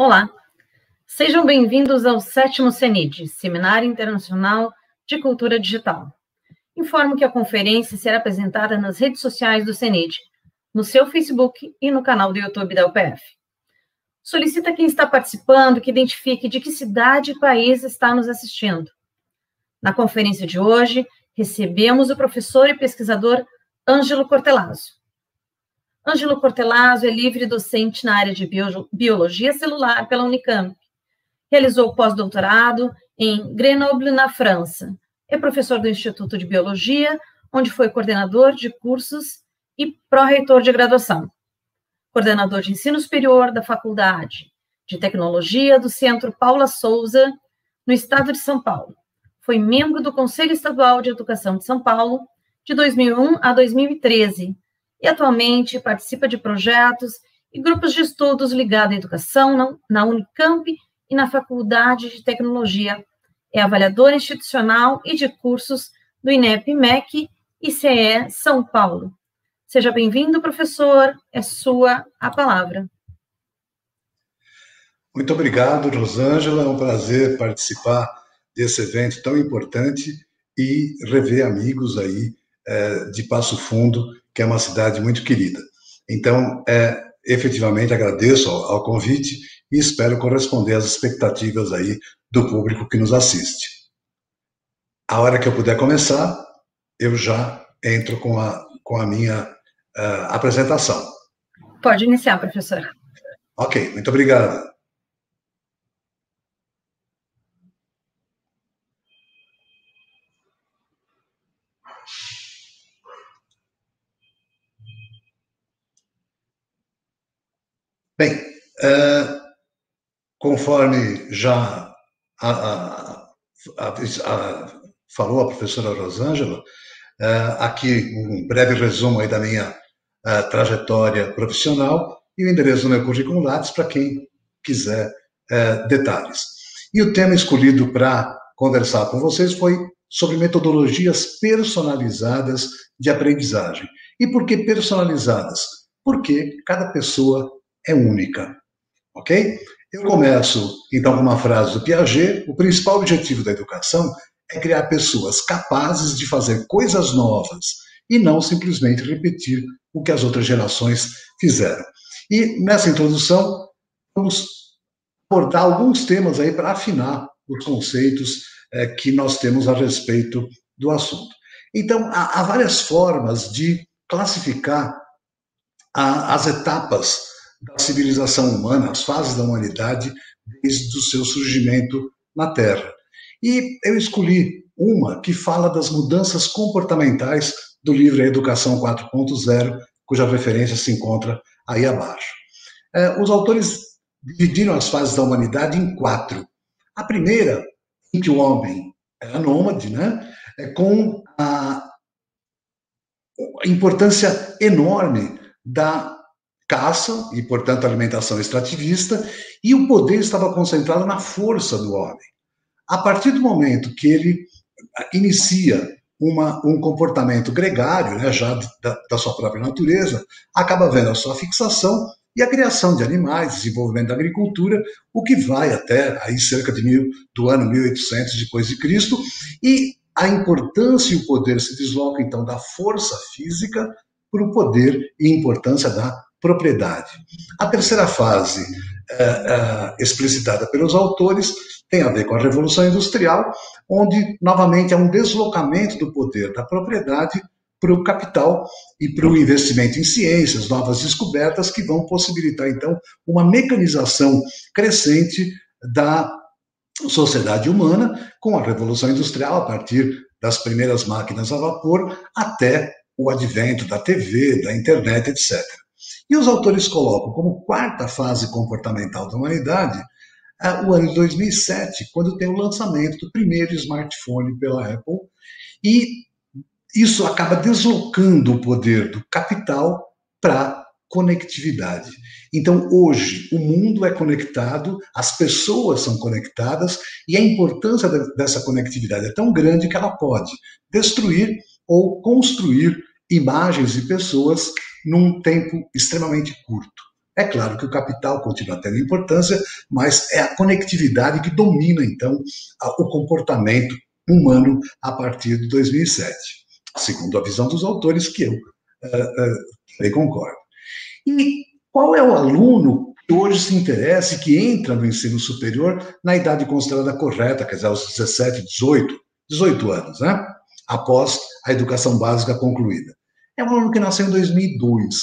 Olá, sejam bem-vindos ao 7º CENID, Seminário Internacional de Cultura Digital. Informo que a conferência será apresentada nas redes sociais do CENID, no seu Facebook e no canal do YouTube da UPF. Solicita quem está participando que identifique de que cidade e país está nos assistindo. Na conferência de hoje, recebemos o professor e pesquisador Ângelo Cortellazzo. Ângelo Cortellazzo é livre docente na área de biologia celular pela Unicamp. Realizou pós-doutorado em Grenoble, na França. É professor do Instituto de Biologia, onde foi coordenador de cursos e pró-reitor de graduação. Coordenador de ensino superior da Faculdade de Tecnologia do Centro Paula Souza, no estado de São Paulo. Foi membro do Conselho Estadual de Educação de São Paulo, de 2001 a 2013, e atualmente participa de projetos e grupos de estudos ligados à educação na Unicamp e na Faculdade de Tecnologia. É avaliador institucional e de cursos do INEP-MEC e CE São Paulo. Seja bem-vindo, professor, é sua a palavra. Muito obrigado, Rosângela, é um prazer participar desse evento tão importante e rever amigos aí de Passo Fundo, que é uma cidade muito querida. Então, efetivamente agradeço ao convite e espero corresponder às expectativas aí do público que nos assiste. A hora que eu puder começar, eu já entro com a minha apresentação. Pode iniciar, professor. Ok, muito obrigado. Bem, conforme já falou a professora Rosângela, aqui um breve resumo aí da minha trajetória profissional e o endereço do meu currículo Lattes para quem quiser detalhes. E o tema escolhido para conversar com vocês foi sobre metodologias personalizadas de aprendizagem. E por que personalizadas? Porque cada pessoa é única, ok? Eu começo, então, com uma frase do Piaget: o principal objetivo da educação é criar pessoas capazes de fazer coisas novas e não simplesmente repetir o que as outras gerações fizeram. E, nessa introdução, vamos abordar alguns temas aí para afinar os conceitos que nós temos a respeito do assunto. Então, há várias formas de classificar as etapas da civilização humana, as fases da humanidade, desde o seu surgimento na Terra. E eu escolhi uma que fala das mudanças comportamentais do livro Educação 4.0, cuja referência se encontra aí abaixo. Os autores dividiram as fases da humanidade em 4. A primeira, em que o homem era nômade, né, com a importância enorme da caça e, portanto, alimentação extrativista, e o poder estava concentrado na força do homem. A partir do momento que ele inicia um comportamento gregário, né, já da sua própria natureza, acaba vendo a sua fixação e a criação de animais, desenvolvimento da agricultura, o que vai até aí cerca do ano 1800 depois de Cristo, e a importância e o poder se deslocam, então, da força física para o poder e importância da propriedade. A terceira fase, explicitada pelos autores, tem a ver com a Revolução Industrial, onde, novamente, há um deslocamento do poder da propriedade para o capital e para o investimento em ciências, novas descobertas, que vão possibilitar, então, uma mecanização crescente da sociedade humana, com a Revolução Industrial, a partir das primeiras máquinas a vapor, até o advento da TV, da internet, etc. E os autores colocam como quarta fase comportamental da humanidade o ano de 2007, quando tem o lançamento do primeiro smartphone pela Apple, e isso acaba deslocando o poder do capital para conectividade. Então, hoje, o mundo é conectado, as pessoas são conectadas, e a importância dessa conectividade é tão grande que ela pode destruir ou construir imagens de pessoas num tempo extremamente curto. É claro que o capital continua tendo importância, mas é a conectividade que domina, então, o comportamento humano a partir de 2007, segundo a visão dos autores, que eu também concordo. E qual é o aluno que hoje se interessa e que entra no ensino superior na idade considerada correta, quer dizer, aos 17, 18 anos, né? Após a educação básica concluída? É um aluno que nasceu em 2002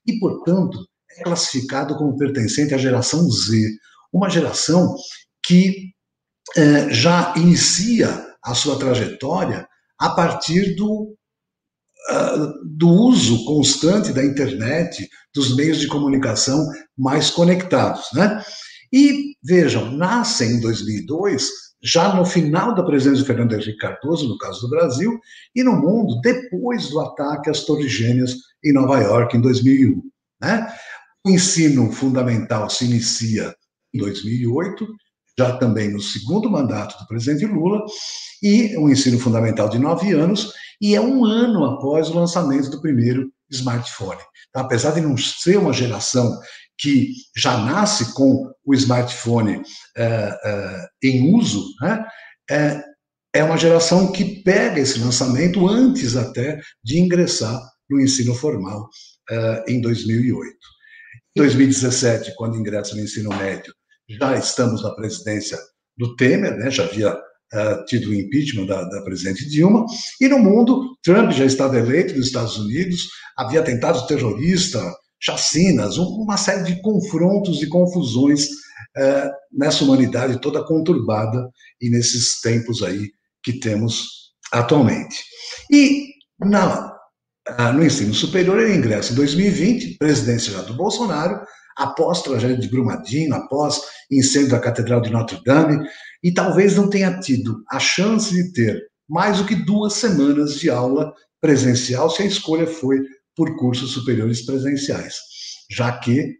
e, portanto, é classificado como pertencente à geração Z, uma geração que já inicia a sua trajetória a partir do uso constante da internet, dos meios de comunicação mais conectados, né? E, vejam, nascem em 2002, já no final da presidência de Fernando Henrique Cardoso, no caso do Brasil, e no mundo, depois do ataque às Torres Gêmeas em Nova York, em 2001, né? O ensino fundamental se inicia em 2008, já também no segundo mandato do presidente Lula, e um ensino fundamental de 9 anos, e é um ano após o lançamento do primeiro smartphone. Então, apesar de não ser uma geração que já nasce com o smartphone em uso, né, é uma geração que pega esse lançamento antes até de ingressar no ensino formal em 2008. Em 2017, quando ingressa no ensino médio, já estamos na presidência do Temer, né, já havia tido o impeachment da presidente Dilma, e no mundo, Trump já estava eleito nos Estados Unidos, havia atentado terrorista, chacinas, uma série de confrontos e confusões nessa humanidade toda conturbada e nesses tempos aí que temos atualmente. E no ensino superior ele ingressa em 2020, presidência já do Bolsonaro, após a tragédia de Brumadinho, após incêndio da Catedral de Notre Dame, e talvez não tenha tido a chance de ter mais do que 2 semanas de aula presencial, se a escolha foi por cursos superiores presenciais, já que,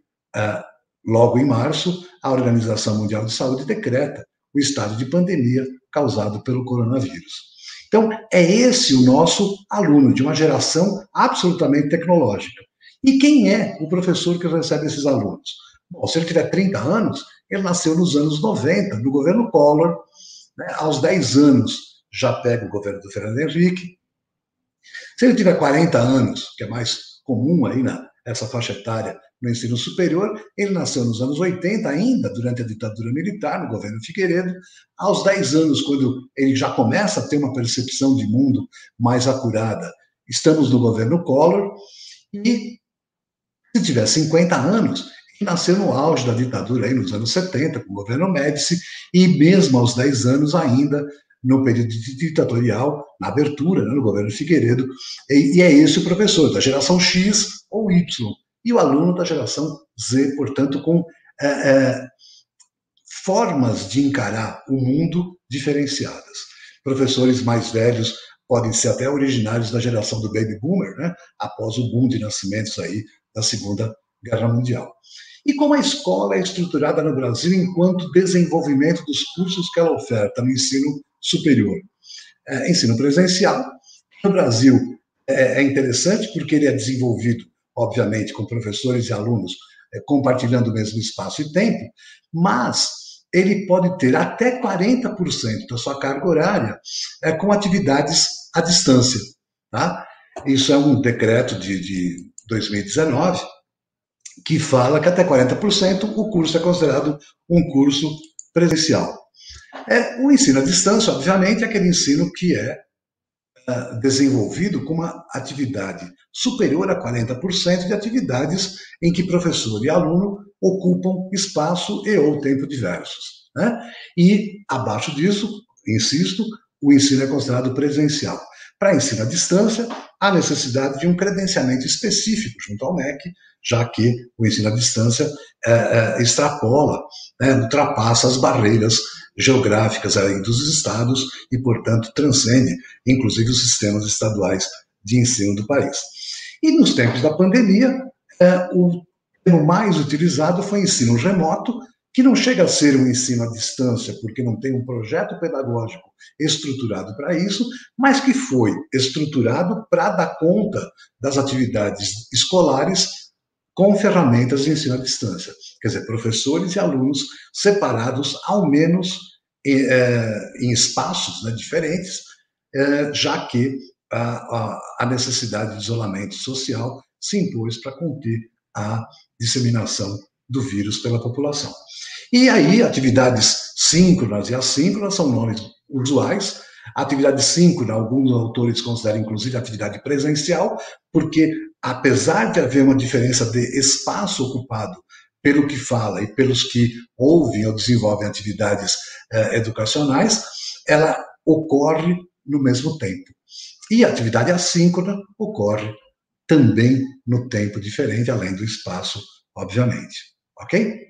logo em março, a Organização Mundial de Saúde decreta o estado de pandemia causado pelo coronavírus. Então, é esse o nosso aluno, de uma geração absolutamente tecnológica. E quem é o professor que recebe esses alunos? Bom, se ele tiver 30 anos, ele nasceu nos anos 90, no governo Collor, né? Aos 10 anos já pega o governo do Fernando Henrique. Se ele tiver 40 anos, que é mais comum aí nessa faixa etária no ensino superior, ele nasceu nos anos 80 ainda, durante a ditadura militar, no governo Figueiredo. Aos 10 anos, quando ele já começa a ter uma percepção de mundo mais acurada, estamos no governo Collor. E se tiver 50 anos, ele nasceu no auge da ditadura, aí nos anos 70, com o governo Médici, e mesmo aos 10 anos ainda, no período ditatorial, na abertura, né, no governo Figueiredo, e é esse o professor, da geração X ou Y, e o aluno da geração Z, portanto, com formas de encarar o mundo diferenciadas. Professores mais velhos podem ser até originários da geração do Baby Boomer, né, após o boom de nascimentos aí da Segunda Guerra Mundial. E como a escola é estruturada no Brasil enquanto desenvolvimento dos cursos que ela oferta no ensino superior? Ensino presencial. No Brasil é interessante porque ele é desenvolvido, obviamente, com professores e alunos compartilhando o mesmo espaço e tempo, mas ele pode ter até 40% da sua carga horária com atividades à distância. Tá? Isso é um decreto de 2019, que fala que até 40% o curso é considerado um curso presencial. O ensino à distância, obviamente, é aquele ensino que é desenvolvido com uma atividade superior a 40% de atividades em que professor e aluno ocupam espaço e ou tempo diversos. Né? E, abaixo disso, insisto, o ensino é considerado presencial. Para ensino à distância, há necessidade de um credenciamento específico junto ao MEC, já que o ensino à distância extrapola, né, ultrapassa as barreiras geográficas aí dos estados e, portanto, transcende, inclusive, os sistemas estaduais de ensino do país. E nos tempos da pandemia, o termo mais utilizado foi ensino remoto, que não chega a ser um ensino à distância, porque não tem um projeto pedagógico estruturado para isso, mas que foi estruturado para dar conta das atividades escolares com ferramentas de ensino à distância. Quer dizer, professores e alunos separados, ao menos em espaços, né, diferentes, já que a necessidade de isolamento social se impôs para conter a disseminação do vírus pela população. E aí, atividades síncronas e assíncronas são nomes usuais. A atividade síncrona, alguns autores consideram inclusive atividade presencial, porque apesar de haver uma diferença de espaço ocupado pelo que fala e pelos que ouvem ou desenvolvem atividades educacionais, ela ocorre no mesmo tempo. E a atividade assíncrona ocorre também no tempo diferente, além do espaço, obviamente. Ok?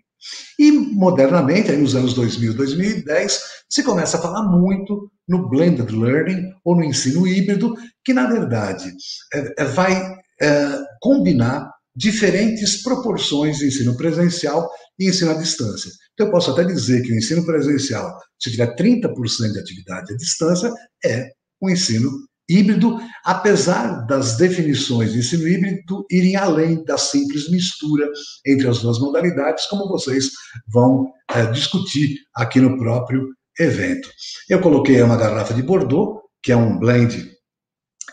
E, modernamente, aí nos anos 2000, 2010, se começa a falar muito no blended learning, ou no ensino híbrido, que, na verdade, vai combinar diferentes proporções de ensino presencial e ensino à distância. Então, eu posso até dizer que o ensino presencial, se tiver 30% de atividade à distância, é um ensino híbrido, apesar das definições de ensino híbrido irem além da simples mistura entre as duas modalidades, como vocês vão discutir aqui no próprio evento. Eu coloquei uma garrafa de Bordeaux, que é um blend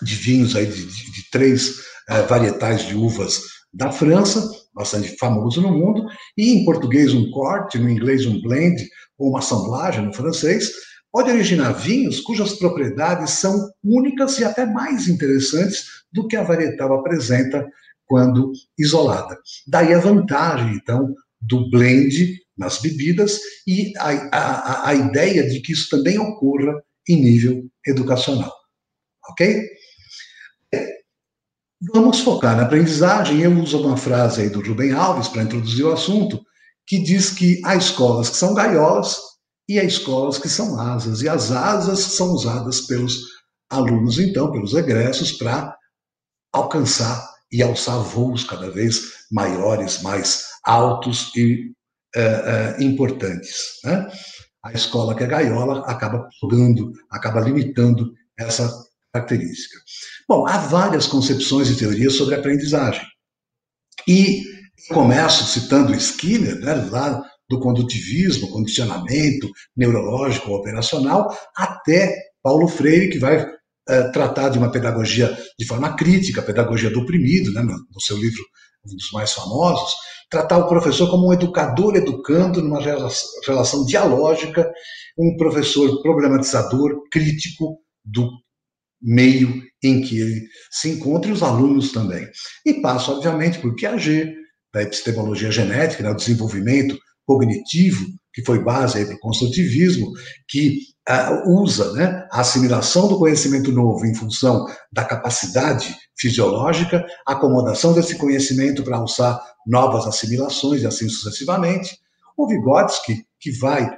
de vinhos aí de 3 varietais de uvas da França, bastante famoso no mundo, e em português um corte, no inglês um blend, ou uma assemblagem no francês, pode originar vinhos cujas propriedades são únicas e até mais interessantes do que a varietal apresenta quando isolada. Daí a vantagem, então, do blend nas bebidas e a ideia de que isso também ocorra em nível educacional. Ok? Vamos focar na aprendizagem. Eu uso uma frase aí do Rubem Alves para introduzir o assunto, que diz que há escolas que são gaiolas e há escolas que são asas, e as asas são usadas pelos alunos, então, pelos egressos, para alcançar e alçar voos cada vez maiores, mais altos e importantes. Né? A escola que é gaiola acaba pulando, acaba limitando essa característica. Bom, há várias concepções e teorias sobre a aprendizagem. E começo citando Skinner, né, lá do condutivismo, condicionamento neurológico operacional, até Paulo Freire, que vai tratar de uma pedagogia de forma crítica, a pedagogia do oprimido, né, no seu livro, um dos mais famosos, tratar o professor como um educador educando numa relação dialógica, um professor problematizador, crítico do meio em que ele se encontra, e os alunos também. E passa, obviamente, por Piaget, da epistemologia genética, né, o desenvolvimento cognitivo, que foi base para o construtivismo, que usa, né, a assimilação do conhecimento novo em função da capacidade fisiológica, a acomodação desse conhecimento para alçar novas assimilações e assim sucessivamente. O Vygotsky, que vai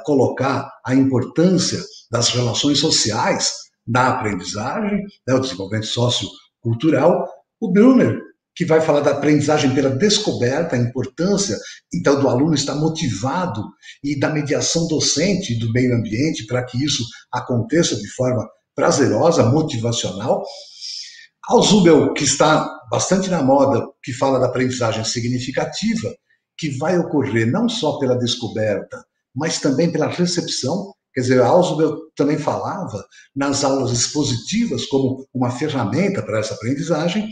colocar a importância das relações sociais na aprendizagem, né, o desenvolvimento sociocultural. O Brunner, que vai falar da aprendizagem pela descoberta, a importância, então, do aluno estar motivado e da mediação docente do meio ambiente para que isso aconteça de forma prazerosa, motivacional. Ausubel, que está bastante na moda, que fala da aprendizagem significativa, que vai ocorrer não só pela descoberta, mas também pela recepção. Quer dizer, Ausubel também falava nas aulas expositivas como uma ferramenta para essa aprendizagem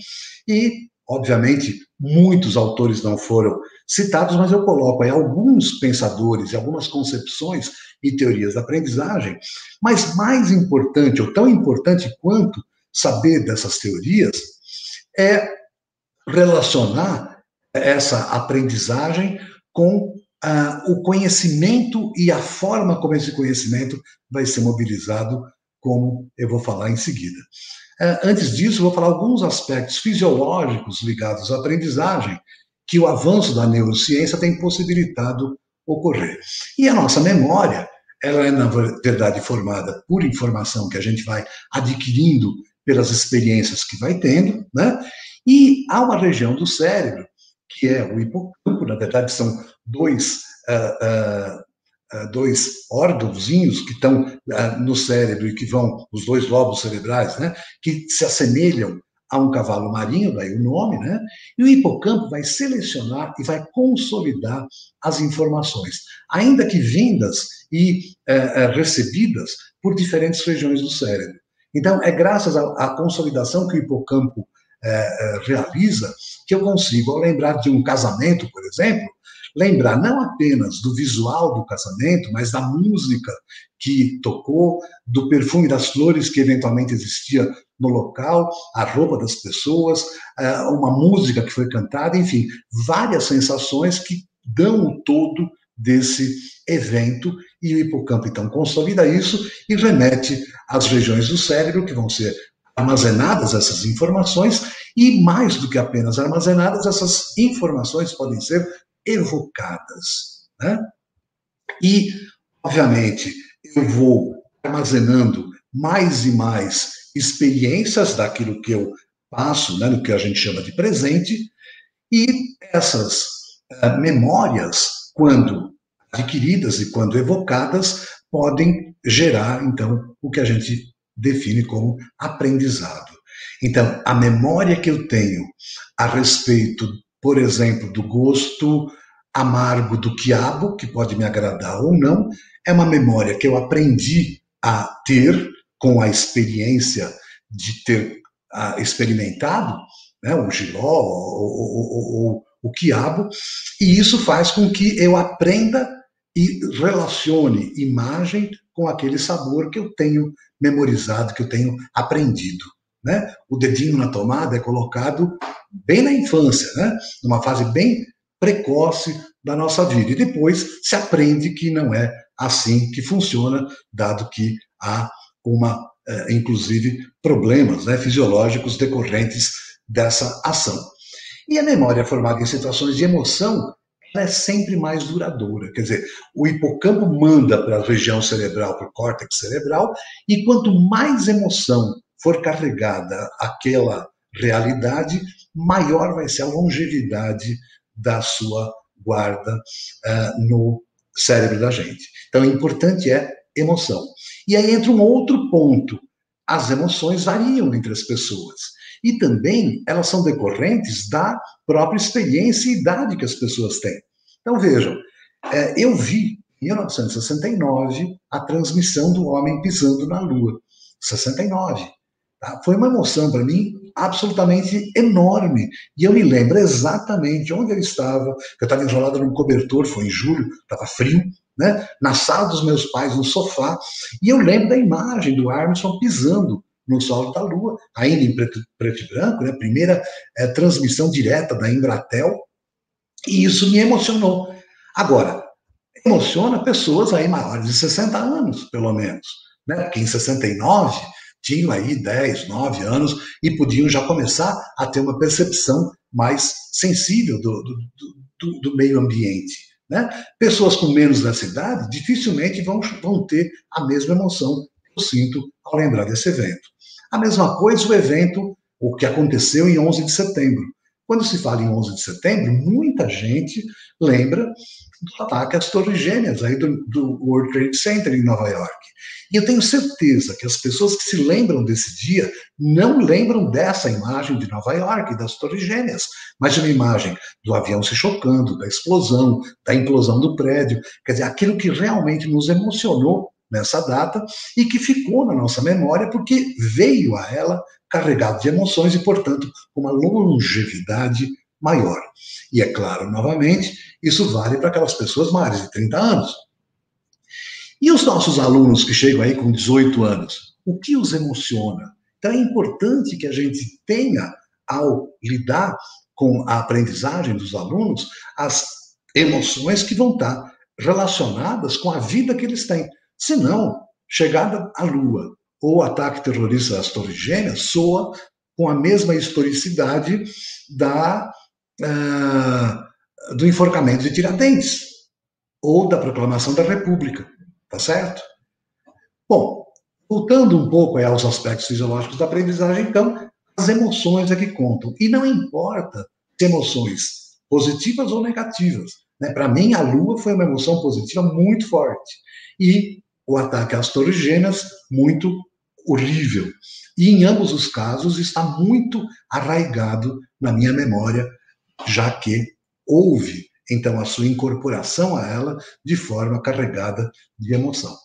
e, obviamente, muitos autores não foram citados, mas eu coloco aí alguns pensadores e algumas concepções e teorias da aprendizagem, mas mais importante, ou tão importante quanto saber dessas teorias, é relacionar essa aprendizagem com o conhecimento e a forma como esse conhecimento vai ser mobilizado, como eu vou falar em seguida. Antes disso, vou falar alguns aspectos fisiológicos ligados à aprendizagem que o avanço da neurociência tem possibilitado ocorrer. E a nossa memória, ela é, na verdade, formada por informação que a gente vai adquirindo pelas experiências que vai tendo, né? E há uma região do cérebro, que é o hipocampo, na verdade são dois órgãozinhos que estão no cérebro e que vão, os 2 lobos cerebrais, né, que se assemelham a um cavalo marinho, daí o nome, né? E o hipocampo vai selecionar e vai consolidar as informações, ainda que vindas e recebidas por diferentes regiões do cérebro. Então, é graças à consolidação que o hipocampo realiza que eu consigo, ao lembrar de um casamento, por exemplo, lembrar não apenas do visual do casamento, mas da música que tocou, do perfume das flores que eventualmente existia no local, a roupa das pessoas, uma música que foi cantada, enfim, várias sensações que dão o todo desse evento, e o hipocampo então consolida isso e remete às regiões do cérebro que vão ser armazenadas essas informações, e mais do que apenas armazenadas, essas informações podem ser evocadas, né? E, obviamente, eu vou armazenando mais e mais experiências daquilo que eu passo, né, no que a gente chama de presente, e essas memórias, quando adquiridas e quando evocadas, podem gerar, então, o que a gente define como aprendizado. Então, a memória que eu tenho a respeito, por exemplo, do gosto amargo do quiabo, que pode me agradar ou não, é uma memória que eu aprendi a ter com a experiência de ter experimentado, né, o jiló ou o quiabo, e isso faz com que eu aprenda e relacione imagem com aquele sabor que eu tenho memorizado, que eu tenho aprendido, né? O dedinho na tomada é colocado bem na infância, né? Numa fase bem precoce da nossa vida. E depois se aprende que não é assim que funciona, dado que há inclusive, problemas, né, fisiológicos decorrentes dessa ação. E a memória formada em situações de emoção, ela é sempre mais duradoura. Quer dizer, o hipocampo manda para a região cerebral, para o córtex cerebral, e quanto mais emoção for carregada aquela realidade, maior vai ser a longevidade da sua guarda no cérebro da gente. Então, o importante é emoção. E aí entra um outro ponto. As emoções variam entre as pessoas. E também elas são decorrentes da própria experiência e idade que as pessoas têm. Então, vejam, eu vi, em 1969, a transmissão do homem pisando na Lua. 69. Tá? Foi uma emoção para mim absolutamente enorme. E eu me lembro exatamente onde eu estava. Eu estava enrolado num cobertor, foi em julho, estava frio, né? Na sala dos meus pais, no sofá. E eu lembro da imagem do Armstrong pisando no solo da Lua, ainda em preto e branco, né? Primeira transmissão direta da Embratel. E isso me emocionou. Agora, emociona pessoas aí maiores de 60 anos, pelo menos, né? Porque em 69 tinham aí 10, 9 anos e podiam já começar a ter uma percepção mais sensível do meio ambiente, né? Pessoas com menos dessa idade dificilmente vão ter a mesma emoção que eu sinto ao lembrar desse evento. A mesma coisa o evento, o que aconteceu em 11 de setembro. Quando se fala em 11 de setembro, muita gente lembra do ataque às Torres Gêmeas aí do World Trade Center em Nova York. E eu tenho certeza que as pessoas que se lembram desse dia não lembram dessa imagem de Nova York, das Torres Gêmeas, mas de uma imagem do avião se chocando, da explosão, da implosão do prédio. Quer dizer, aquilo que realmente nos emocionou nessa data e que ficou na nossa memória porque veio a ela carregado de emoções e, portanto, com uma longevidade maior. E é claro, novamente, isso vale para aquelas pessoas maiores de 30 anos. E os nossos alunos que chegam aí com 18 anos, o que os emociona? Então é importante que a gente tenha, ao lidar com a aprendizagem dos alunos, as emoções que vão estar relacionadas com a vida que eles têm. Senão, chegada à Lua ou ataque terrorista às Torres Gêmeas soa com a mesma historicidade do enforcamento de Tiradentes ou da proclamação da República. Tá certo? Bom, voltando um pouco aos aspectos fisiológicos da aprendizagem, então, as emoções é que contam. E não importa se emoções positivas ou negativas. Né? Para mim, a Lua foi uma emoção positiva muito forte. E o ataque às Torres Gêmeas, muito horrível. E em ambos os casos está muito arraigado na minha memória, já que houve, então, a sua incorporação a ela de forma carregada de emoção.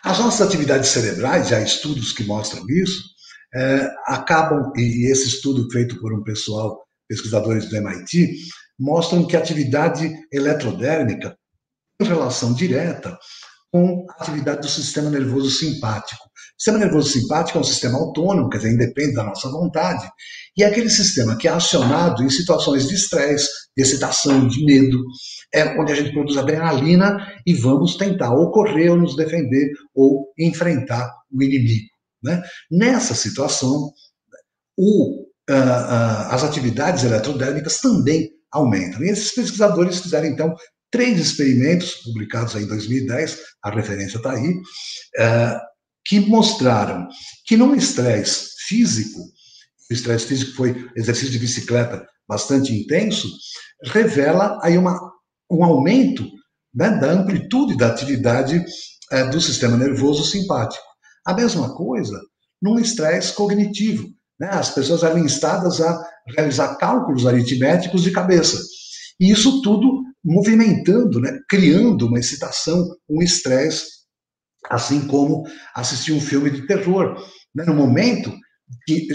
As nossas atividades cerebrais, já há estudos que mostram isso, acabam, e esse estudo feito por um pessoal, pesquisadores do MIT, mostram que a atividade eletrodérmica tem relação direta com a atividade do sistema nervoso simpático. O sistema nervoso simpático é um sistema autônomo, quer dizer, independe da nossa vontade, e é aquele sistema que é acionado em situações de estresse, de excitação, de medo, onde a gente produz adrenalina e vamos tentar ou correr, ou nos defender, ou enfrentar o inimigo. Né? Nessa situação, as atividades eletrodérmicas também aumentam. E esses pesquisadores fizeram, então, 3 experimentos, publicados em 2010, a referência está aí, que mostraram que num estresse físico, o estresse físico foi exercício de bicicleta bastante intenso, revela aí um aumento, né, da amplitude da atividade do sistema nervoso simpático. A mesma coisa num estresse cognitivo. Né? As pessoas eram instadas a realizar cálculos aritméticos de cabeça. E isso tudo movimentando, né, criando uma excitação, um estresse, assim como assistir um filme de terror. Né? No momento que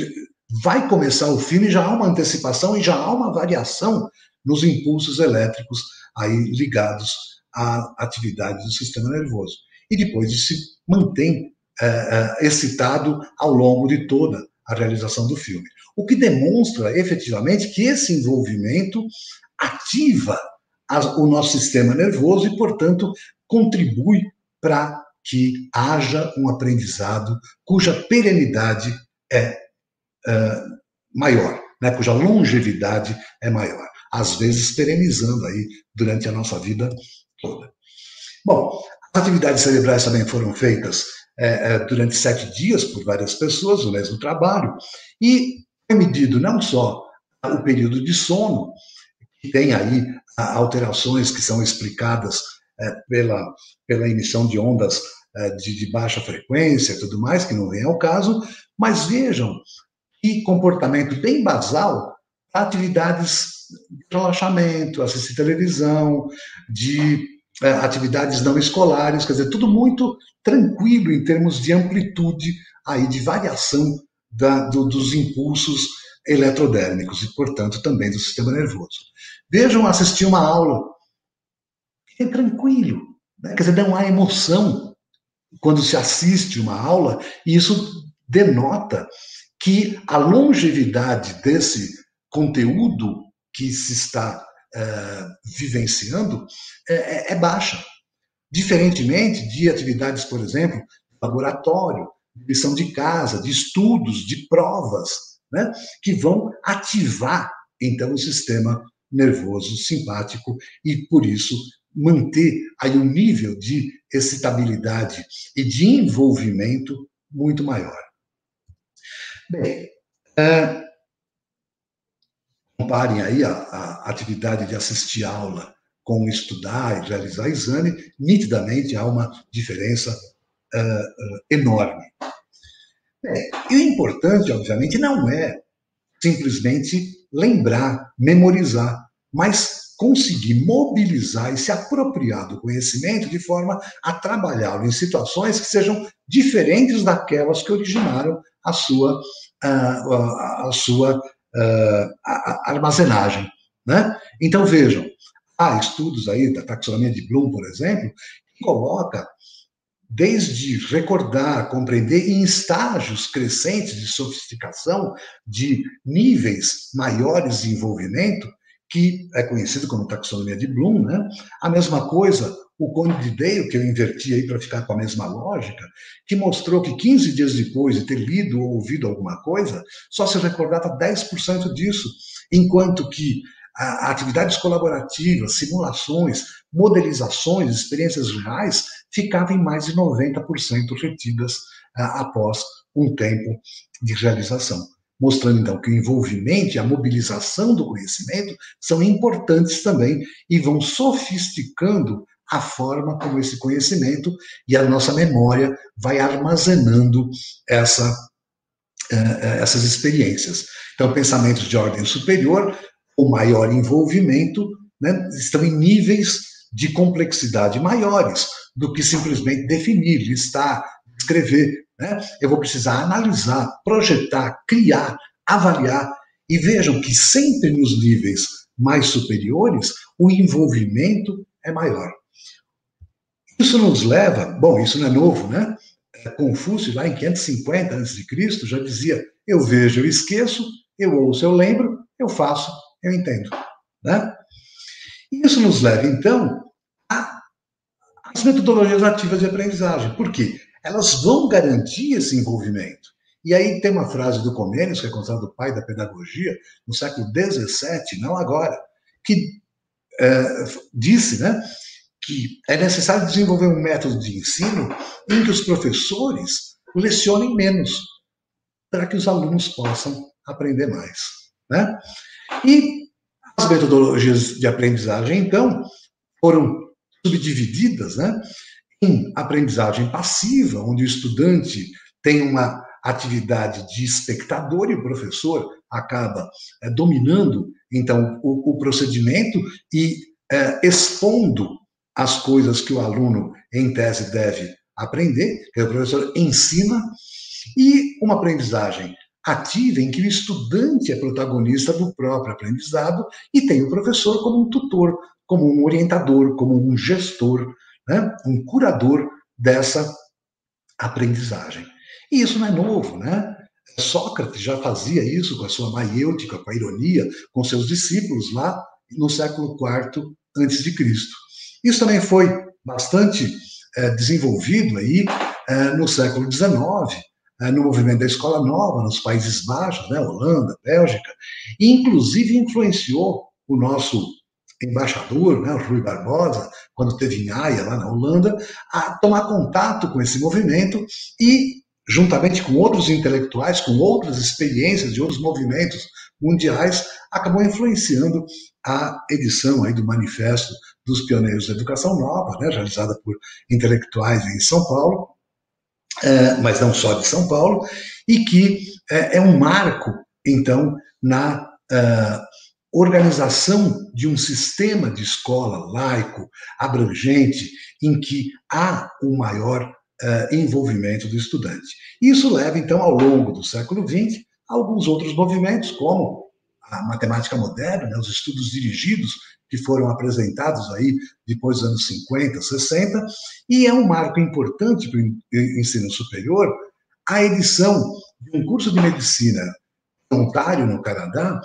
vai começar o filme, já há uma antecipação e já há uma variação nos impulsos elétricos aí ligados à atividade do sistema nervoso. E depois se mantém excitado ao longo de toda a realização do filme. O que demonstra efetivamente que esse envolvimento ativa o nosso sistema nervoso e, portanto, contribui para que haja um aprendizado cuja perenidade é maior, né? Cuja longevidade é maior, às vezes perenizando aí durante a nossa vida toda. Bom, as atividades cerebrais também foram feitas durante 7 dias por várias pessoas, no mesmo trabalho, e foi medido não só o período de sono, que tem aí alterações que são explicadas pela emissão de ondas de baixa frequência e tudo mais, que não vem ao caso, mas vejam que comportamento bem basal para atividades de relaxamento, assistir televisão, de atividades não escolares, quer dizer, tudo muito tranquilo em termos de amplitude aí de variação dos impulsos eletrodérmicos e, portanto, também do sistema nervoso. Vejam assistir uma aula, é tranquilo, né? Quer dizer, não há emoção quando se assiste uma aula, e isso denota que a longevidade desse conteúdo que se está vivenciando é baixa. Diferentemente de atividades, por exemplo, de laboratório, de lição de casa, de estudos, de provas, né, que vão ativar, então, o sistema nervoso simpático e, por isso, manter aí um nível de excitabilidade e de envolvimento muito maior. Bem, comparem aí a atividade de assistir aula com estudar e realizar exame, nitidamente há uma diferença enorme. E o importante, obviamente, não é simplesmente lembrar, memorizar, mas conseguir mobilizar e se apropriar do conhecimento de forma a trabalhá-lo em situações que sejam diferentes daquelas que originaram a sua armazenagem. Né? Então, vejam, há estudos aí da taxonomia de Bloom, por exemplo, que coloca desde recordar, compreender em estágios crescentes de sofisticação, de níveis maiores de envolvimento, que é conhecido como taxonomia de Bloom, né? A mesma coisa, o Cone de Dale, que eu inverti aí para ficar com a mesma lógica, que mostrou que 15 dias depois de ter lido ou ouvido alguma coisa, só se recordava 10% disso, enquanto que atividades colaborativas, simulações, modelizações, experiências reais, ficavam em mais de 90% retidas após um tempo de realização. Mostrando, então, que o envolvimento e a mobilização do conhecimento são importantes também e vão sofisticando a forma como esse conhecimento e a nossa memória vai armazenando essa essas experiências. Então, pensamentos de ordem superior, o maior envolvimento, né, estão em níveis de complexidade maiores do que simplesmente definir, listar, escrever. Né? Eu vou precisar analisar, projetar, criar, avaliar. E vejam que sempre nos níveis mais superiores, o envolvimento é maior. Isso nos leva, bom, isso não é novo, né? Confúcio, lá em 550 a.C., já dizia: eu vejo, eu esqueço, eu ouço, eu lembro, eu faço, eu entendo. Né? E isso nos leva, então, às metodologias ativas de aprendizagem. Por quê? Elas vão garantir esse envolvimento. E aí tem uma frase do Comênios, que é considerado o pai da pedagogia, no século XVII, não agora, que disse, né, que é necessário desenvolver um método de ensino em que os professores lecionem menos, para que os alunos possam aprender mais. Né? E as metodologias de aprendizagem, então, foram subdivididas, né, em aprendizagem passiva, onde o estudante tem uma atividade de espectador e o professor acaba dominando, então, o procedimento e expondo as coisas que o aluno, em tese, deve aprender, que o professor ensina, e uma aprendizagem ativa em que o estudante é protagonista do próprio aprendizado e tem o professor como um tutor, como um orientador, como um gestor, né? Um curador dessa aprendizagem. E isso não é novo, né? Sócrates já fazia isso com a sua maiêutica, com a ironia, com seus discípulos lá no século IV a.C. Isso também foi bastante desenvolvido aí no século XIX, no movimento da Escola Nova, nos Países Baixos, né, Holanda, Bélgica, e inclusive influenciou o nosso embaixador, né, o Rui Barbosa, quando esteve em Haia, lá na Holanda, a tomar contato com esse movimento e, juntamente com outros intelectuais, com outras experiências de outros movimentos mundiais, acabou influenciando a edição aí do Manifesto dos Pioneiros da Educação Nova, né, realizada por intelectuais em São Paulo, mas não só de São Paulo, e que é um marco, então, na organização de um sistema de escola laico, abrangente, em que há um maior envolvimento do estudante. Isso leva, então, ao longo do século XX, a alguns outros movimentos, como a matemática moderna, né, os estudos dirigidos, que foram apresentados aí depois dos anos 50, 60, e é um marco importante para o ensino superior a edição de um curso de medicina em Ontário, no Canadá,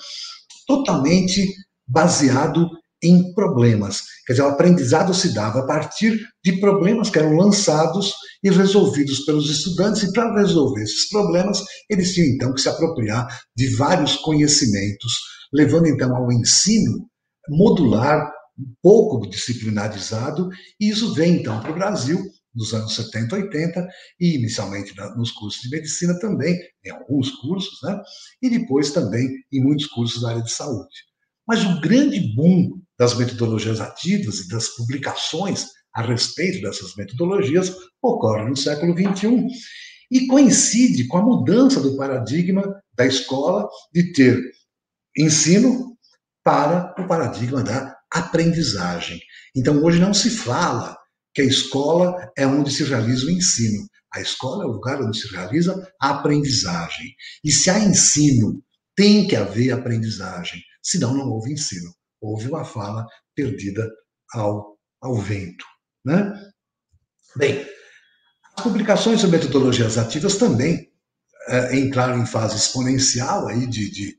totalmente baseado em problemas. Quer dizer, o aprendizado se dava a partir de problemas que eram lançados e resolvidos pelos estudantes, e para resolver esses problemas, eles tinham então que se apropriar de vários conhecimentos, levando então ao ensino modular, um pouco disciplinarizado, e isso vem então para o Brasil nos anos 70, 80, e inicialmente nos cursos de medicina também, em alguns cursos, né? E depois também em muitos cursos da área de saúde. Mas o grande boom das metodologias ativas e das publicações a respeito dessas metodologias ocorre no século XXI e coincide com a mudança do paradigma da escola de ter ensino para o paradigma da aprendizagem. Então, hoje não se fala que a escola é onde se realiza o ensino. A escola é o lugar onde se realiza a aprendizagem. E se há ensino, tem que haver aprendizagem. Senão, não houve ensino. Houve uma fala perdida ao vento. Né? Bem, as publicações sobre metodologias ativas também entraram em fase exponencial aí de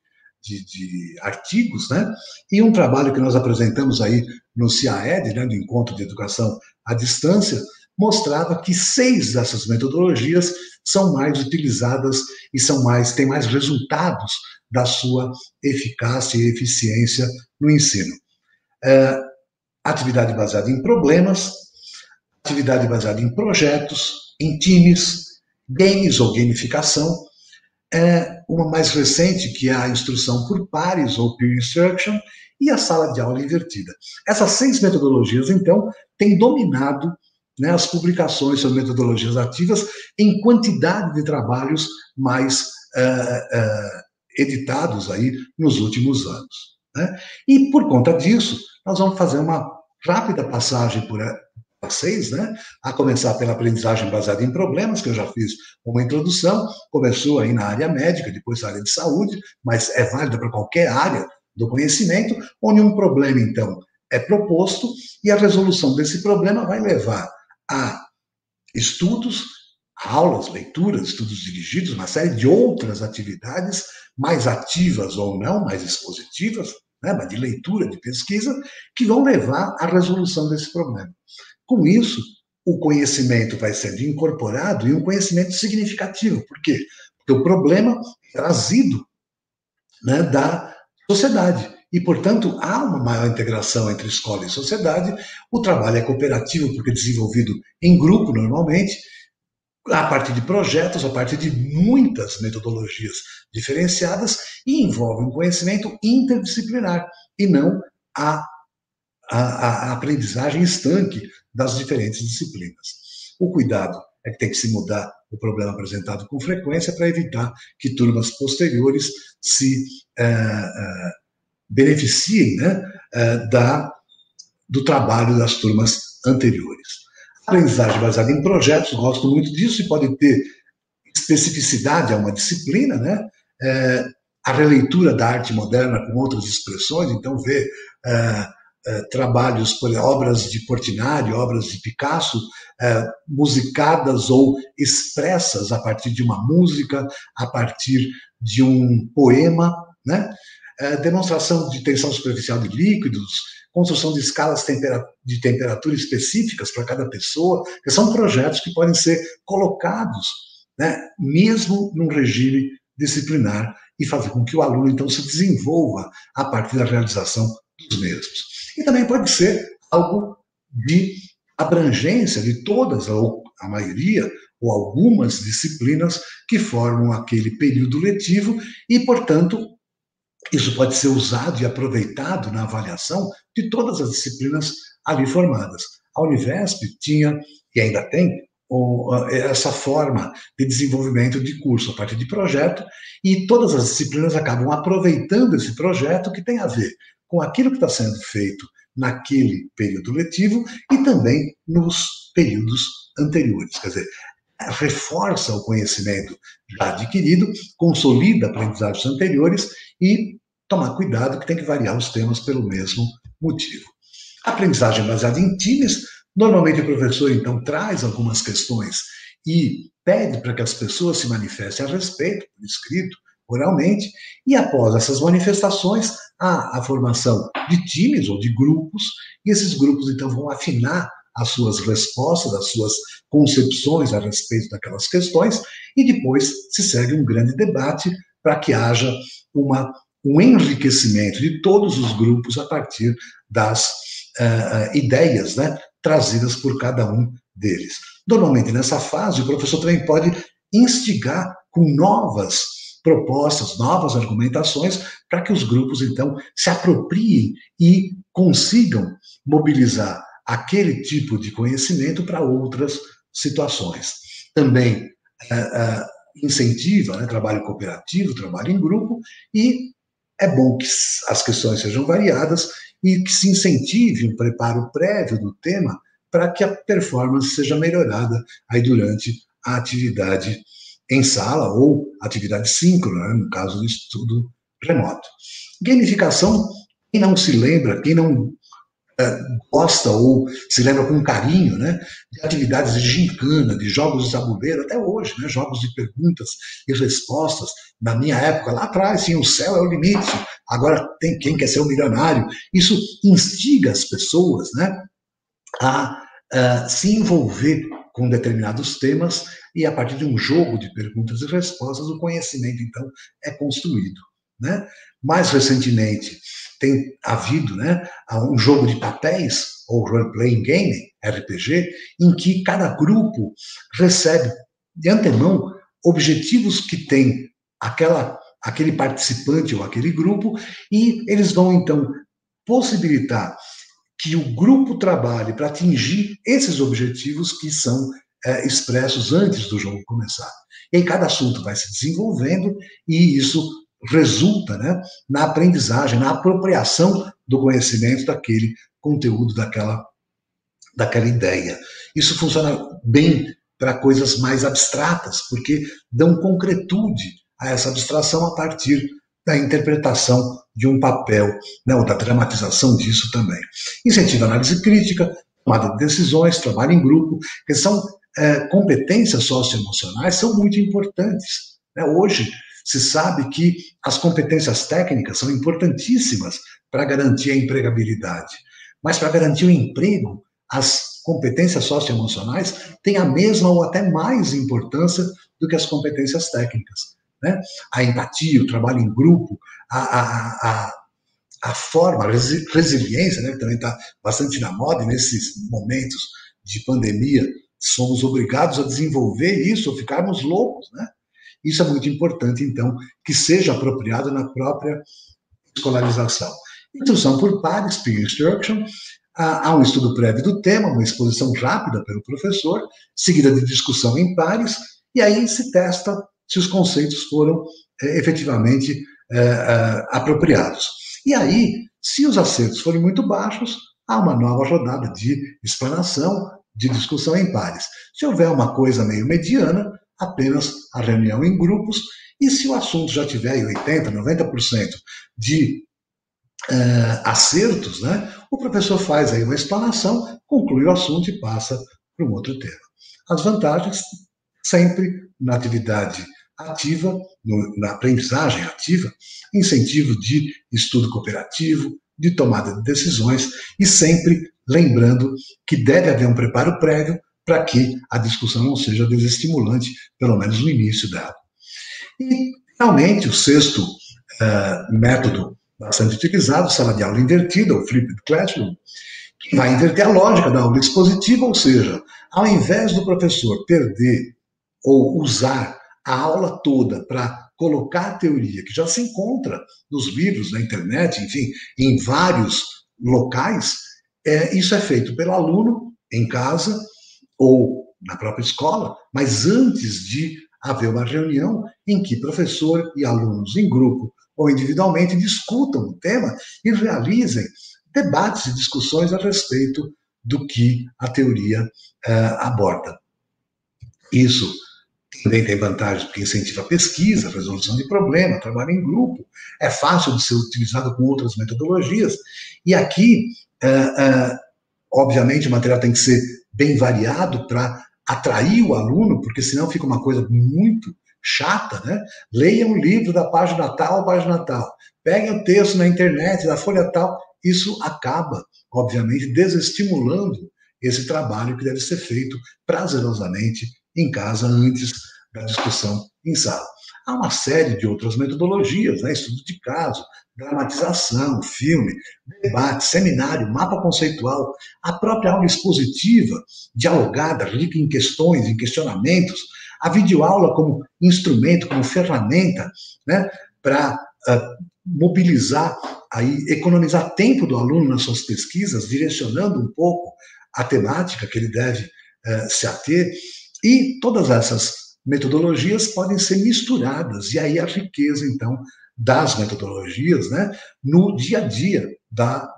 artigos, né? E um trabalho que nós apresentamos aí no CIAED, né, do Encontro de Educação à Distância, mostrava que 6 dessas metodologias são mais utilizadas e têm mais resultados da sua eficácia e eficiência no ensino. Atividade baseada em problemas, atividade baseada em projetos, em times, games ou gamificação, uma mais recente, que é a instrução por pares, ou peer instruction, e a sala de aula invertida. Essas 6 metodologias, então, têm dominado, né, as publicações sobre metodologias ativas em quantidade de trabalhos mais editados aí nos últimos anos, né? E por conta disso, nós vamos fazer uma rápida passagem por vocês, né? A começar pela aprendizagem baseada em problemas, que eu já fiz uma introdução, começou aí na área médica, depois na área de saúde, mas é válida para qualquer área do conhecimento, onde um problema, então, é proposto e a resolução desse problema vai levar a estudos, aulas, leituras, estudos dirigidos, uma série de outras atividades, mais ativas ou não, mais expositivas, né, mas de leitura, de pesquisa, que vão levar à resolução desse problema. Com isso, o conhecimento vai sendo incorporado e um conhecimento significativo. Por quê? Porque o problema é trazido, né, da sociedade. E, portanto, há uma maior integração entre escola e sociedade. O trabalho é cooperativo, porque é desenvolvido em grupo, normalmente, a partir de projetos, a partir de muitas metodologias diferenciadas, e envolve um conhecimento interdisciplinar, e não a aprendizagem estanque das diferentes disciplinas. O cuidado é que tem que se mudar o problema apresentado com frequência para evitar que turmas posteriores se beneficiem, né, do trabalho das turmas anteriores. A aprendizagem baseada em projetos, gosto muito disso, e pode ter especificidade a uma disciplina, né? A releitura da arte moderna com outras expressões, então ver trabalhos, por obras de Portinari, obras de Picasso, musicadas ou expressas a partir de uma música, a partir de um poema, né? Demonstração de tensão superficial de líquidos, construção de escalas de temperatura específicas para cada pessoa, que são projetos que podem ser colocados, né, mesmo num regime disciplinar, e fazer com que o aluno, então, se desenvolva a partir da realização dos mesmos. E também pode ser algo de abrangência de todas, ou a maioria, ou algumas disciplinas que formam aquele período letivo e, portanto, isso pode ser usado e aproveitado na avaliação de todas as disciplinas ali formadas. A Univesp tinha, e ainda tem, essa forma de desenvolvimento de curso a partir de projeto, e todas as disciplinas acabam aproveitando esse projeto que tem a ver com aquilo que está sendo feito naquele período letivo e também nos períodos anteriores. Quer dizer, reforça o conhecimento já adquirido, consolida aprendizagens anteriores e tomar cuidado que tem que variar os temas pelo mesmo motivo. A aprendizagem baseada em times, normalmente o professor então traz algumas questões e pede para que as pessoas se manifestem a respeito, por escrito, oralmente, e após essas manifestações, há a formação de times ou de grupos, e esses grupos então vão afinar as suas respostas, as suas concepções a respeito daquelas questões, e depois se segue um grande debate para que haja um enriquecimento de todos os grupos a partir das ideias, né, trazidas por cada um deles. Normalmente, nessa fase, o professor também pode instigar com novas propostas, novas argumentações, para que os grupos, então, se apropriem e consigam mobilizar aquele tipo de conhecimento para outras situações. Também incentiva, né, trabalho cooperativo, trabalho em grupo, e é bom que as questões sejam variadas e que se incentive um preparo prévio do tema para que a performance seja melhorada aí durante a atividade em sala ou atividade síncrona, né, no caso do estudo remoto. Gamificação, quem não se lembra, quem não gosta ou se lembra com carinho, né, de atividades de gincana, de jogos de tabuleiro, até hoje, né, jogos de perguntas e respostas. Na minha época, lá atrás, tinha o céu é o limite, agora tem quem quer ser um milionário. Isso instiga as pessoas, né, a se envolver com determinados temas, e a partir de um jogo de perguntas e respostas, o conhecimento, então, é construído, né? Mais recentemente, tem havido, né, um jogo de papéis, ou role-playing game, RPG, em que cada grupo recebe, de antemão, objetivos que tem aquele participante ou aquele grupo, e eles vão, então, possibilitar que o grupo trabalhe para atingir esses objetivos que são expressos antes do jogo começar. E aí cada assunto vai se desenvolvendo e isso resulta, né, na aprendizagem, na apropriação do conhecimento daquele conteúdo, daquela ideia. Isso funciona bem para coisas mais abstratas, porque dão concretude a essa abstração a partir da interpretação de um papel, né, ou da dramatização disso também. Incentiva a análise crítica, tomada de decisões, trabalho em grupo, que são competências socioemocionais, são muito importantes. Né? Hoje se sabe que as competências técnicas são importantíssimas para garantir a empregabilidade, mas para garantir o emprego, as competências socioemocionais têm a mesma ou até mais importância do que as competências técnicas. Né? A empatia, o trabalho em grupo, a forma, a resiliência, né, que também está bastante na moda, e nesses momentos de pandemia somos obrigados a desenvolver isso ou ficarmos loucos. Né? Isso é muito importante, então, que seja apropriado na própria escolarização. Instrução por pares, peer instruction. Há um estudo prévio do tema, uma exposição rápida pelo professor, seguida de discussão em pares, e aí se testa se os conceitos foram efetivamente apropriados. E aí, se os acertos forem muito baixos, há uma nova rodada de explanação, de discussão em pares. Se houver uma coisa meio mediana, apenas a reunião em grupos, e se o assunto já tiver 80%, 90% de acertos, né, o professor faz aí uma explanação, conclui o assunto e passa para um outro tema. As vantagens, sempre na atividade ativa, na aprendizagem ativa, incentivo de estudo cooperativo, de tomada de decisões, e sempre lembrando que deve haver um preparo prévio para que a discussão não seja desestimulante, pelo menos no início dela. E, finalmente, o sexto método bastante utilizado, sala de aula invertida, ou flipped classroom, que vai inverter a lógica da aula expositiva, ou seja, ao invés do professor perder ou usar a aula toda para colocar a teoria que já se encontra nos livros, na internet, enfim, em vários locais, isso é feito pelo aluno em casa ou na própria escola, mas antes de haver uma reunião em que professor e alunos em grupo ou individualmente discutam o tema e realizem debates e discussões a respeito do que a teoria aborda. Isso também tem vantagens porque incentiva a pesquisa, a resolução de problema, trabalho em grupo, é fácil de ser utilizado com outras metodologias, e aqui, obviamente, o material tem que ser bem variado para atrair o aluno, porque senão fica uma coisa muito chata, né? Leiam o livro da página tal, página tal. Peguem o texto na internet, da folha tal. Isso acaba, obviamente, desestimulando esse trabalho que deve ser feito prazerosamente em casa antes da discussão em sala. Há uma série de outras metodologias, né? Estudo de caso, dramatização, filme, debate, seminário, mapa conceitual, a própria aula expositiva, dialogada, rica em questões, em questionamentos, a videoaula como instrumento, como ferramenta, né, para mobilizar, aí, economizar tempo do aluno nas suas pesquisas, direcionando um pouco a temática que ele deve se ater, e todas essas metodologias podem ser misturadas, e aí a riqueza, então, das metodologias, né, no dia a dia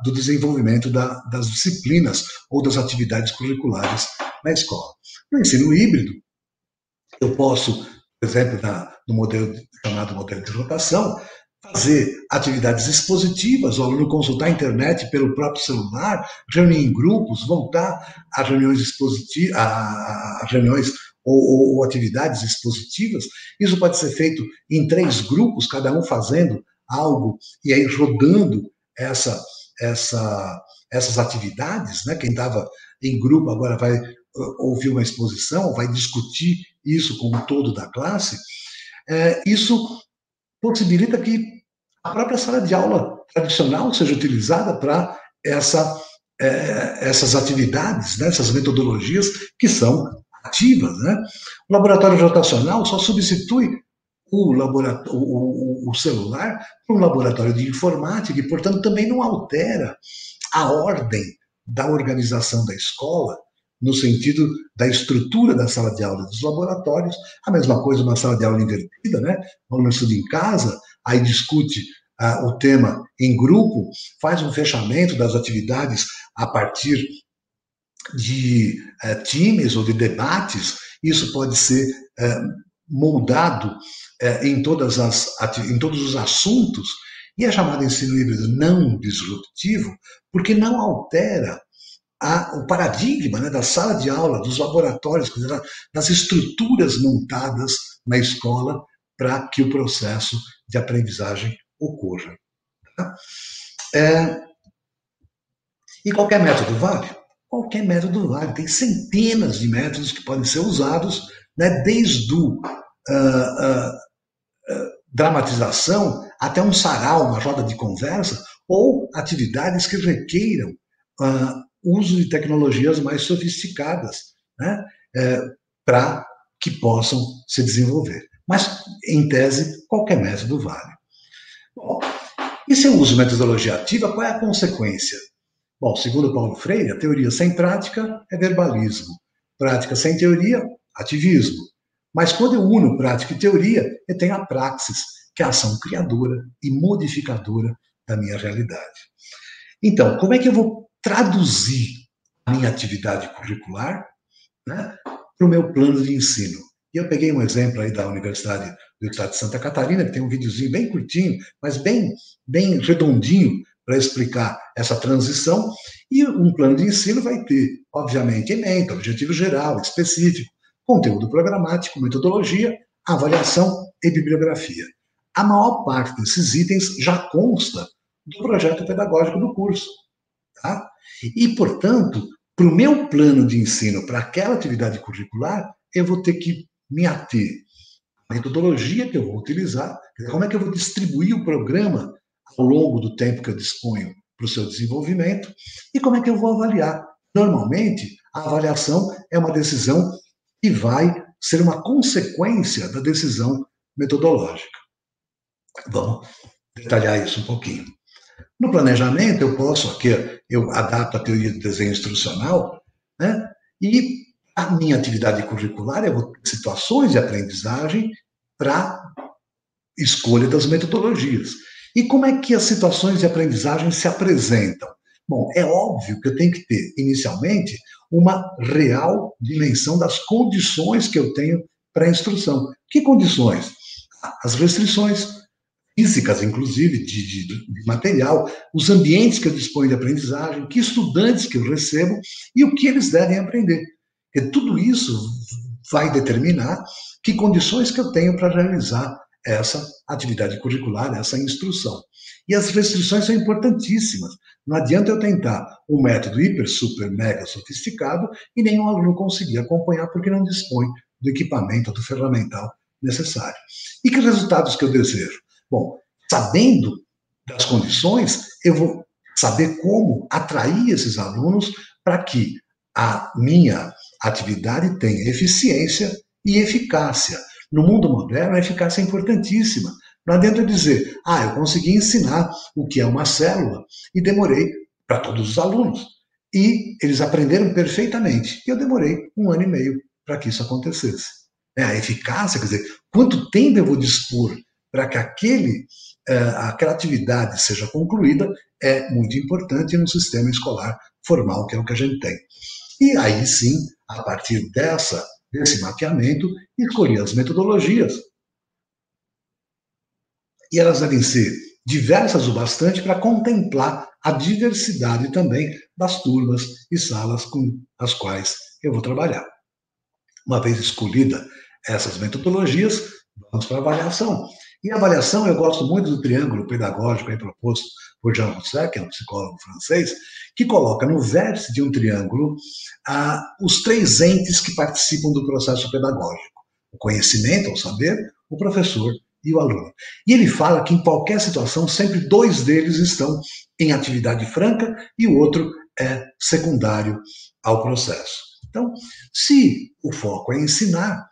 do desenvolvimento das disciplinas ou das atividades curriculares na escola. No ensino híbrido, eu posso, por exemplo, no modelo chamado modelo de rotação, fazer atividades expositivas, o aluno consultar a internet pelo próprio celular, reunir em grupos, voltar a reuniões expositivas, a reuniões ou atividades expositivas. Isso pode ser feito em 3 grupos, cada um fazendo algo e aí rodando essas atividades, né? Quem estava em grupo agora vai ouvir uma exposição, vai discutir isso com o todo da classe. Isso possibilita que a própria sala de aula tradicional seja utilizada para essas atividades, né, essas metodologias que são ativas. Né? O laboratório rotacional só substitui o celular por um laboratório de informática e, portanto, também não altera a ordem da organização da escola, no sentido da estrutura da sala de aula e dos laboratórios. A mesma coisa uma sala de aula invertida, né? O aluno estuda em casa, aí discute o tema em grupo, faz um fechamento das atividades a partir de times ou de debates. Isso pode ser moldado em todos os assuntos, e é chamado ensino híbrido não disruptivo, porque não altera o paradigma, né, da sala de aula, dos laboratórios, quer dizer, das estruturas montadas na escola para que o processo de aprendizagem ocorra. Tá? E qualquer método vale? Qualquer método vale. Tem centenas de métodos que podem ser usados, né, desde dramatização até um sarau, uma roda de conversa, ou atividades que requeiram uso de tecnologias mais sofisticadas, né, para que possam se desenvolver. Mas, em tese, qualquer método vale. Bom, e se eu uso metodologia ativa, qual é a consequência? Bom, segundo Paulo Freire, a teoria sem prática é verbalismo. Prática sem teoria, ativismo. Mas quando eu uno prática e teoria, eu tenho a praxis, que é a ação criadora e modificadora da minha realidade. Então, como é que eu vou traduzir a minha atividade curricular, né, para o meu plano de ensino? E eu peguei um exemplo aí da Universidade do Estado de Santa Catarina, que tem um videozinho bem curtinho, mas bem redondinho, para explicar essa transição. E um plano de ensino vai ter, obviamente, ementa, objetivo geral, específico, conteúdo programático, metodologia, avaliação e bibliografia. A maior parte desses itens já consta do projeto pedagógico do curso. Tá? E, portanto, para o meu plano de ensino, para aquela atividade curricular, eu vou ter que me ater à metodologia que eu vou utilizar, como é que eu vou distribuir o programa ao longo do tempo que eu disponho para o seu desenvolvimento, e como é que eu vou avaliar. Normalmente, a avaliação é uma decisão que vai ser uma consequência da decisão metodológica. Vamos detalhar isso um pouquinho. No planejamento, eu adapto a teoria do desenho instrucional, né? E a minha atividade curricular, eu vou ter situações de aprendizagem para escolha das metodologias. E como é que as situações de aprendizagem se apresentam? Bom, é óbvio que eu tenho que ter, inicialmente, uma real dimensão das condições que eu tenho para a instrução. Que condições? As restrições físicas, inclusive, de material, os ambientes que eu disponho de aprendizagem, que estudantes que eu recebo e o que eles devem aprender. Porque tudo isso vai determinar que condições que eu tenho para realizar essa atividade curricular, essa instrução. E as restrições são importantíssimas. Não adianta eu tentar um método hiper, super, mega sofisticado e nenhum aluno conseguir acompanhar porque não dispõe do equipamento, do ferramental necessário. E que resultados que eu desejo? Bom, sabendo das condições, eu vou saber como atrair esses alunos para que a minha atividade tenha eficiência e eficácia. No mundo moderno, a eficácia é importantíssima. Não adianta eu dizer, eu consegui ensinar o que é uma célula e demorei para todos os alunos. E eles aprenderam perfeitamente. E eu demorei 1 ano e meio para que isso acontecesse. A eficácia, quer dizer, quanto tempo eu vou dispor para que aquela atividade seja concluída, é muito importante no sistema escolar formal, que é o que a gente tem. E aí sim, a partir desse mapeamento, escolher as metodologias. E elas devem ser diversas o bastante para contemplar a diversidade também das turmas e salas com as quais eu vou trabalhar. Uma vez escolhida essas metodologias, vamos para a avaliação. E a avaliação, eu gosto muito do triângulo pedagógico aí proposto por Jean Rousseau, que é um psicólogo francês, que coloca no vértice de um triângulo os 3 entes que participam do processo pedagógico: o conhecimento, o saber, o professor e o aluno. E ele fala que em qualquer situação, sempre 2 deles estão em atividade franca e o outro é secundário ao processo. Então, se o foco é ensinar,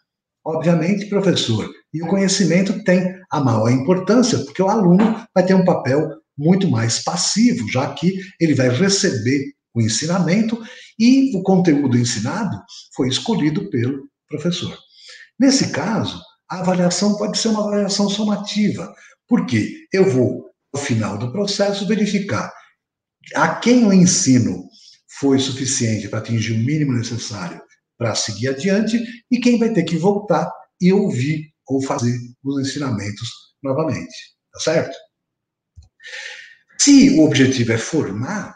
obviamente, professor e o conhecimento tem a maior importância, porque o aluno vai ter um papel muito mais passivo, já que ele vai receber o ensinamento e o conteúdo ensinado foi escolhido pelo professor. Nesse caso, a avaliação pode ser uma avaliação somativa, porque eu vou, ao final do processo, verificar a quem o ensino foi suficiente para atingir o mínimo necessário para seguir adiante e quem vai ter que voltar e ouvir ou fazer os ensinamentos novamente, tá certo? Se o objetivo é formar,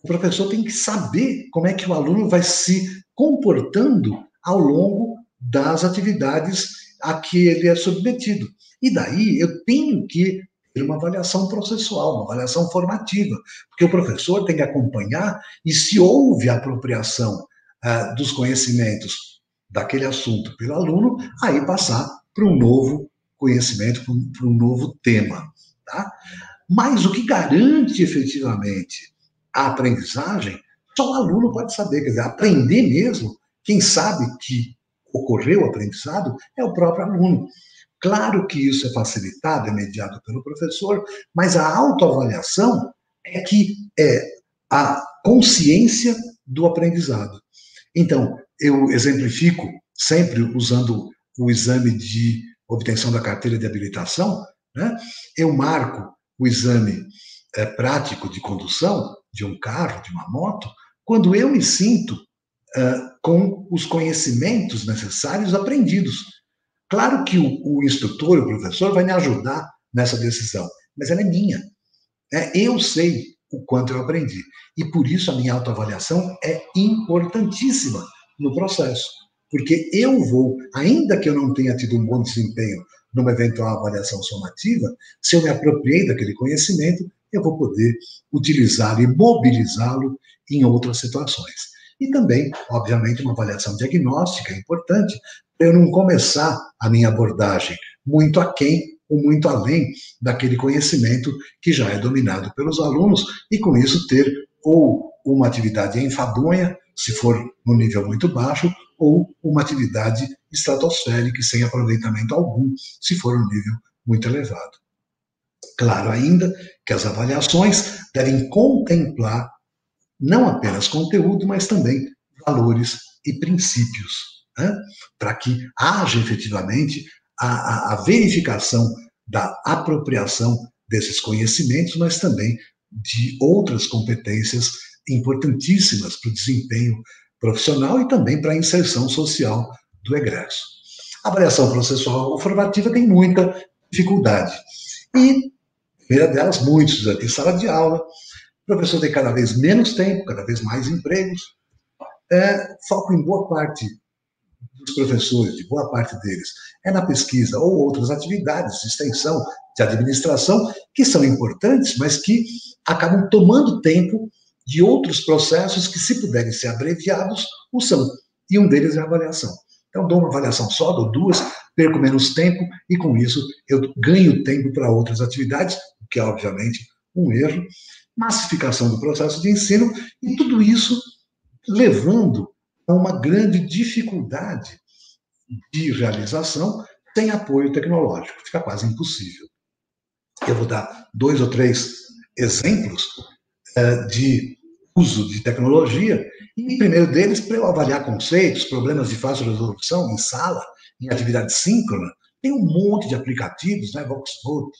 o professor tem que saber como é que o aluno vai se comportando ao longo das atividades a que ele é submetido. E daí eu tenho que ter uma avaliação processual, uma avaliação formativa, porque o professor tem que acompanhar e se houve apropriação dos conhecimentos daquele assunto pelo aluno, aí passar para um novo conhecimento, para um novo tema. Tá? Mas o que garante efetivamente a aprendizagem, só o aluno pode saber. Quer dizer, aprender mesmo, quem sabe que ocorreu o aprendizado é o próprio aluno. Claro que isso é facilitado, é mediado pelo professor, mas a autoavaliação é que é a consciência do aprendizado. Então, eu exemplifico sempre usando o exame de obtenção da carteira de habilitação, né? Eu marco o exame prático de condução de um carro, de uma moto, quando eu me sinto com os conhecimentos necessários aprendidos. Claro que o instrutor, o professor, vai me ajudar nessa decisão, mas ela é minha. Eu sei o quanto eu aprendi. E por isso a minha autoavaliação é importantíssima no processo. Porque eu vou, ainda que eu não tenha tido um bom desempenho numa eventual avaliação somativa, se eu me apropriei daquele conhecimento, eu vou poder utilizá-lo e mobilizá-lo em outras situações. E também, obviamente, uma avaliação diagnóstica é importante, para eu não começar a minha abordagem muito aquém ou muito além daquele conhecimento que já é dominado pelos alunos e, com isso, ter ou uma atividade enfadonha, se for no nível muito baixo, ou uma atividade estratosférica, sem aproveitamento algum, se for um nível muito elevado. Claro ainda que as avaliações devem contemplar não apenas conteúdo, mas também valores e princípios, né? Para que haja efetivamente a verificação da apropriação desses conhecimentos, mas também de outras competências importantíssimas para o desempenho profissional e também para a inserção social do egresso. A avaliação processual ou formativa tem muita dificuldade. E, a primeira delas, muitos estudantes em sala de aula, o professor tem cada vez menos tempo, cada vez mais empregos, foco em boa parte dos professores, de boa parte deles, é na pesquisa ou outras atividades de extensão, de administração, que são importantes, mas que acabam tomando tempo de outros processos que, se puderem ser abreviados, o são. E um deles é a avaliação. Então, dou uma avaliação só, dou duas, perco menos tempo e, com isso, eu ganho tempo para outras atividades, o que é, obviamente, um erro. Massificação do processo de ensino e tudo isso levando a uma grande dificuldade de realização sem apoio tecnológico. Fica quase impossível. Eu vou dar 2 ou 3 exemplos de uso de tecnologia, e o primeiro deles, para eu avaliar conceitos, problemas de fácil resolução em sala, em atividade síncrona, tem um monte de aplicativos, né? Voxnote,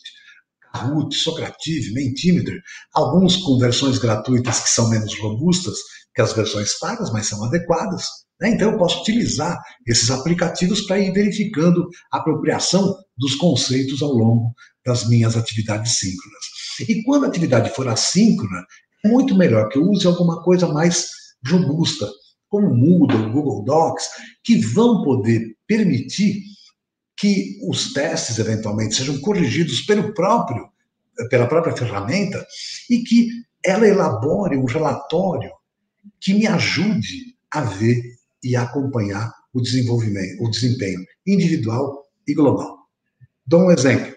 Kahoot, Socrative, Mentimeter, alguns com versões gratuitas que são menos robustas que as versões pagas, mas são adequadas. Né? Então eu posso utilizar esses aplicativos para ir verificando a apropriação dos conceitos ao longo das minhas atividades síncronas. E quando a atividade for assíncrona, é muito melhor que eu use alguma coisa mais robusta, como o Moodle, o Google Docs, que vão poder permitir que os testes, eventualmente, sejam corrigidos pela própria ferramenta e que ela elabore um relatório que me ajude a ver e a acompanhar o desenvolvimento, o desempenho individual e global. Dou um exemplo.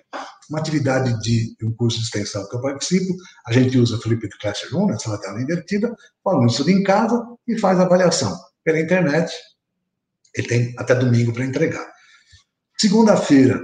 Uma atividade de um curso de extensão que eu participo, a gente usa Flipped Classroom, na sala de aula invertida, o aluno estuda em casa e faz a avaliação pela internet. Ele tem até domingo para entregar. Segunda-feira,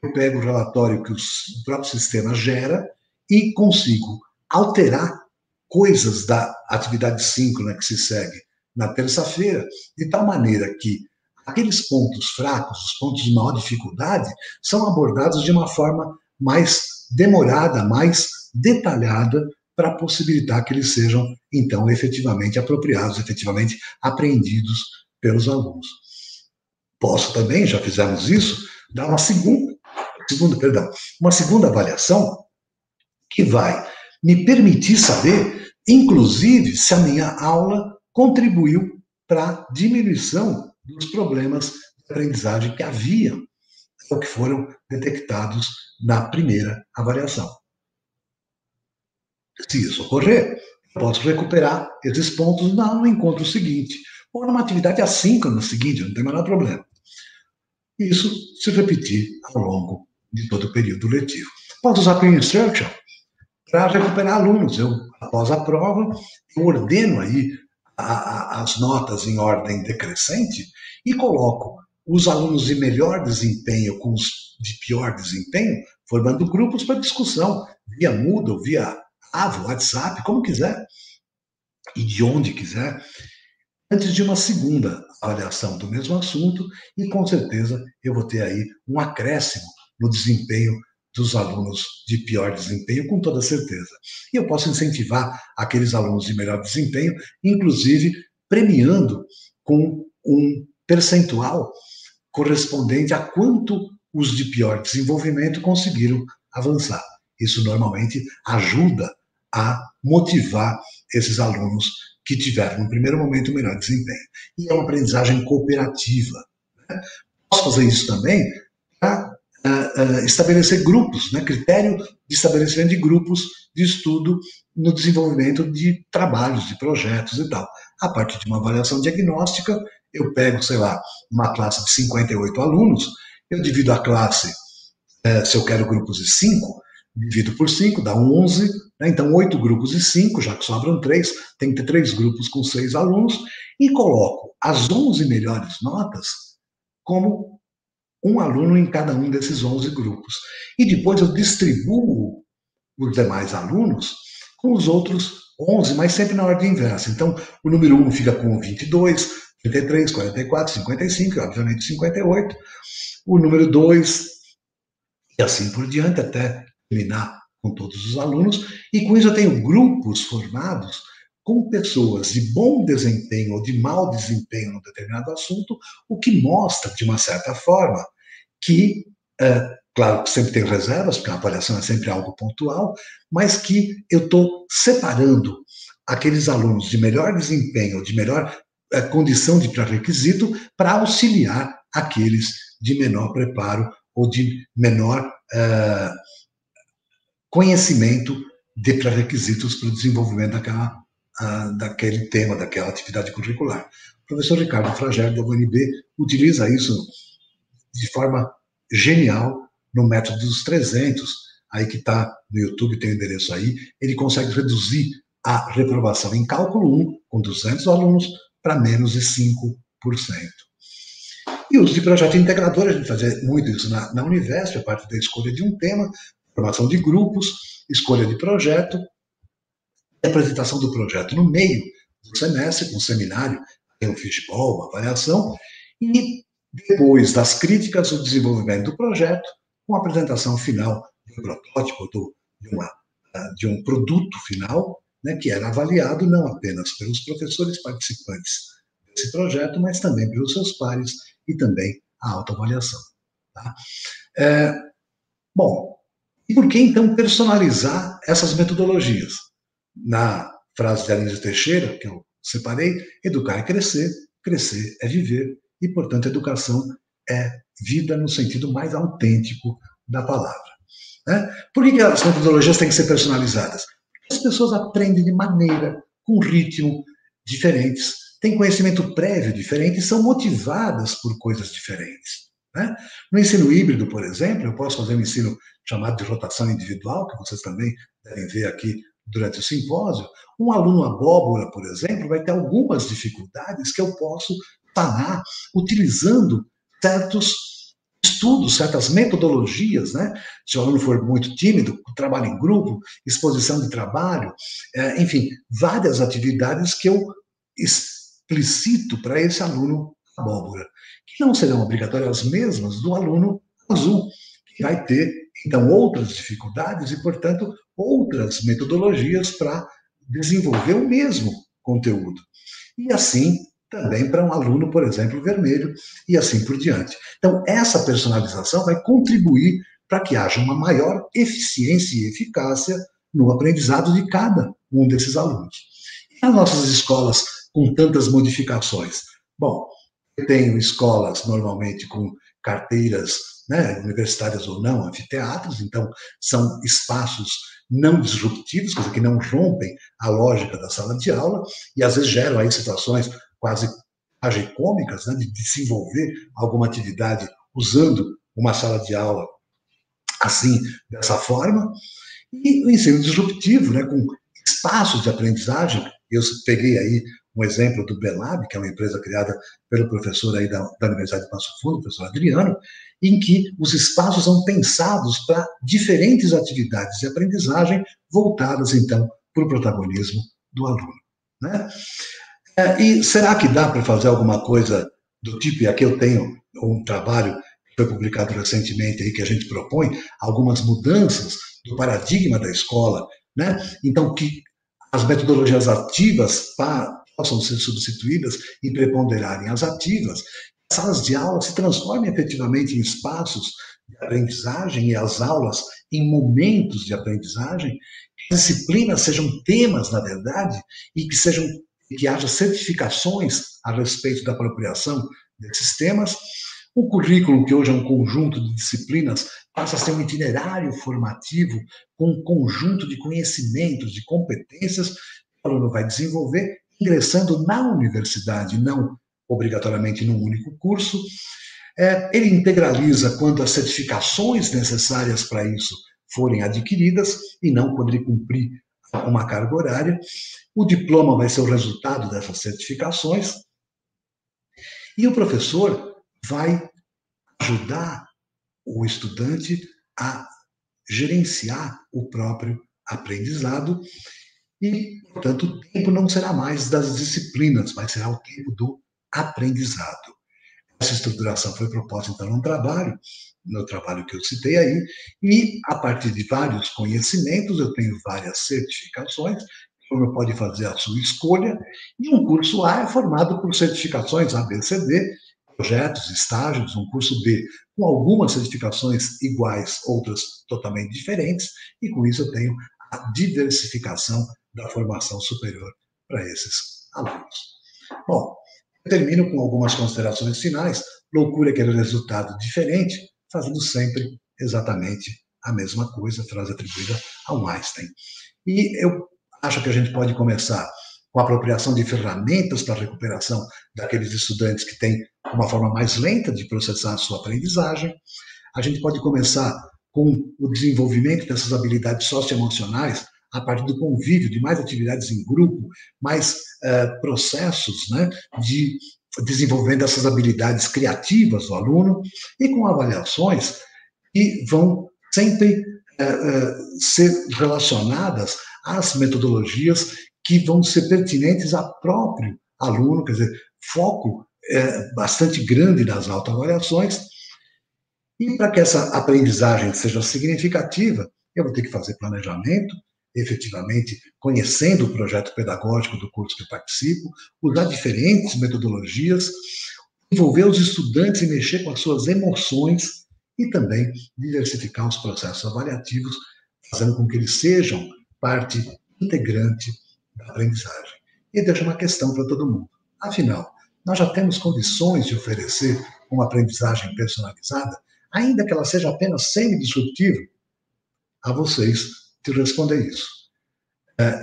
eu pego o relatório que o próprio sistema gera e consigo alterar coisas da atividade síncrona que se segue na terça-feira, de tal maneira que aqueles pontos fracos, os pontos de maior dificuldade, são abordados de uma forma mais demorada, mais detalhada, para possibilitar que eles sejam, então, efetivamente apropriados, efetivamente apreendidos pelos alunos. Posso também, já fizemos isso, dar uma segunda avaliação que vai me permitir saber, inclusive, se a minha aula contribuiu para a diminuição dos problemas de aprendizagem que haviam, ou que foram detectados na primeira avaliação. Se isso ocorrer, posso recuperar esses pontos no encontro seguinte, ou numa atividade assíncrona seguinte, não tem o menor problema. Isso se repetir ao longo de todo o período letivo. Posso usar Peer Instruction para recuperar alunos. Eu, após a prova, eu ordeno aí as notas em ordem decrescente e coloco os alunos de melhor desempenho com os de pior desempenho, formando grupos para discussão, via Moodle, via AVO, WhatsApp, como quiser, e de onde quiser, antes de uma segunda avaliação do mesmo assunto, e com certeza eu vou ter aí um acréscimo no desempenho dos alunos de pior desempenho, com toda certeza. E eu posso incentivar aqueles alunos de melhor desempenho, inclusive premiando com um percentual correspondente a quanto os de pior desenvolvimento conseguiram avançar. Isso normalmente ajuda a motivar esses alunos que tiveram, no primeiro momento, o melhor desempenho. E é uma aprendizagem cooperativa. Né? Posso fazer isso também para estabelecer grupos, né? Critério de estabelecimento de grupos de estudo no desenvolvimento de trabalhos, de projetos e tal. A partir de uma avaliação diagnóstica, eu pego, sei lá, uma classe de 58 alunos, eu divido a classe, se eu quero grupos de 5, divido por 5, dá 11, né? Então 8 grupos de 5, já que sobram 3, tem que ter 3 grupos com 6 alunos, e coloco as 11 melhores notas como um aluno em cada um desses 11 grupos. E depois eu distribuo os demais alunos com os outros 11, mas sempre na ordem inversa. Então, o número 1 fica com 22, 33, 44, 55, e obviamente 58. O número 2, e assim por diante, até terminar com todos os alunos. E com isso eu tenho grupos formados com pessoas de bom desempenho ou de mau desempenho num determinado assunto, o que mostra, de uma certa forma, que, claro que sempre tem reservas, porque a avaliação é sempre algo pontual, mas que eu estou separando aqueles alunos de melhor desempenho, de melhor condição de pré-requisito, para auxiliar aqueles de menor preparo ou de menor conhecimento de pré-requisitos para o desenvolvimento daquele tema, daquela atividade curricular. O professor Ricardo Fragero, da UNB, utiliza isso de forma genial no método dos 300, aí que está no YouTube, tem o endereço aí, ele consegue reduzir a reprovação em cálculo 1, com 200 alunos, para menos de 5%. E o uso de projeto integrador, a gente fazia muito isso na Univesp, a parte da escolha de um tema, formação de grupos, escolha de projeto, e apresentação do projeto no meio do semestre, com um seminário, tem um fishbowl, uma avaliação, e depois das críticas, o desenvolvimento do projeto, com a apresentação final de um protótipo, de um produto final, né, que era avaliado não apenas pelos professores participantes desse projeto, mas também pelos seus pares e também a autoavaliação. Tá? Bom, e por que então personalizar essas metodologias? Na frase de Anísio Teixeira, que eu separei, educar é crescer, crescer é viver, e, portanto, educação é vida no sentido mais autêntico da palavra. Né? Por que as metodologias têm que ser personalizadas? Porque as pessoas aprendem de maneira, com ritmo diferentes, têm conhecimento prévio diferente e são motivadas por coisas diferentes. Né? No ensino híbrido, por exemplo, eu posso fazer um ensino chamado de rotação individual, que vocês também devem ver aqui durante o simpósio. Um aluno abóbora, por exemplo, vai ter algumas dificuldades que eu posso sanar utilizando certos estudos, certas metodologias, né? Se o aluno for muito tímido, trabalho em grupo, exposição de trabalho, enfim, várias atividades que eu explicito para esse aluno abóbora, que não serão obrigatórias as mesmas do aluno azul, que vai ter, então, outras dificuldades e, portanto, outras metodologias para desenvolver o mesmo conteúdo. E assim, também para um aluno, por exemplo, vermelho, e assim por diante. Então, essa personalização vai contribuir para que haja uma maior eficiência e eficácia no aprendizado de cada um desses alunos. E nas nossas escolas com tantas modificações? Bom, eu tenho escolas normalmente com carteiras, né, universitárias ou não, anfiteatros, então são espaços não disruptivos, quer dizer, que não rompem a lógica da sala de aula, e às vezes geram aí situações quase tragicômicas, né, de desenvolver alguma atividade usando uma sala de aula assim, dessa forma, e o ensino disruptivo, né, com espaços de aprendizagem. Eu peguei aí um exemplo do Belab, que é uma empresa criada pelo professor aí da Universidade de Passo Fundo, o professor Adriano, em que os espaços são pensados para diferentes atividades de aprendizagem voltadas, então, para o protagonismo do aluno, né? E será que dá para fazer alguma coisa do tipo, e aqui eu tenho um trabalho que foi publicado recentemente aí, que a gente propõe algumas mudanças do paradigma da escola, né? Então, que as metodologias ativas possam ser substituídas e preponderarem as ativas, as salas de aula se transformem efetivamente em espaços de aprendizagem e as aulas em momentos de aprendizagem, que as disciplinas sejam temas, na verdade, e que haja certificações a respeito da apropriação desses temas. O currículo, que hoje é um conjunto de disciplinas, passa a ser um itinerário formativo com um conjunto de conhecimentos, de competências que o aluno vai desenvolver ingressando na universidade, não obrigatoriamente num único curso. Ele integraliza quando as certificações necessárias para isso forem adquiridas e não quando ele cumprir uma carga horária. O diploma vai ser o resultado dessas certificações e o professor vai ajudar o estudante a gerenciar o próprio aprendizado e, portanto, o tempo não será mais das disciplinas, mas será o tempo do aprendizado. Essa estruturação foi proposta, então, no trabalho que eu citei aí, e a partir de vários conhecimentos, eu tenho várias certificações, o aluno pode fazer a sua escolha, e um curso A é formado por certificações A, B, C, D, projetos, estágios, um curso B com algumas certificações iguais, outras totalmente diferentes, e com isso eu tenho a diversificação da formação superior para esses alunos. Bom, eu termino com algumas considerações finais. Loucura é aquele resultado diferente, fazendo sempre exatamente a mesma coisa, frase atribuída ao Einstein. E eu acho que a gente pode começar com a apropriação de ferramentas para a recuperação daqueles estudantes que têm uma forma mais lenta de processar a sua aprendizagem. A gente pode começar com o desenvolvimento dessas habilidades socioemocionais a partir do convívio, de mais atividades em grupo, mais processos, né, de desenvolvimento dessas habilidades criativas do aluno e com avaliações que vão sempre ser relacionadas às metodologias que vão ser pertinentes a próprio aluno, quer dizer, foco bastante grande nas autoavaliações. E para que essa aprendizagem seja significativa, eu vou ter que fazer planejamento, efetivamente conhecendo o projeto pedagógico do curso que eu participo, usar diferentes metodologias, envolver os estudantes e mexer com as suas emoções e também diversificar os processos avaliativos, fazendo com que eles sejam parte integrante da aprendizagem. E deixa uma questão para todo mundo. Afinal, nós já temos condições de oferecer uma aprendizagem personalizada, ainda que ela seja apenas semi-disruptiva? A vocês de responder isso.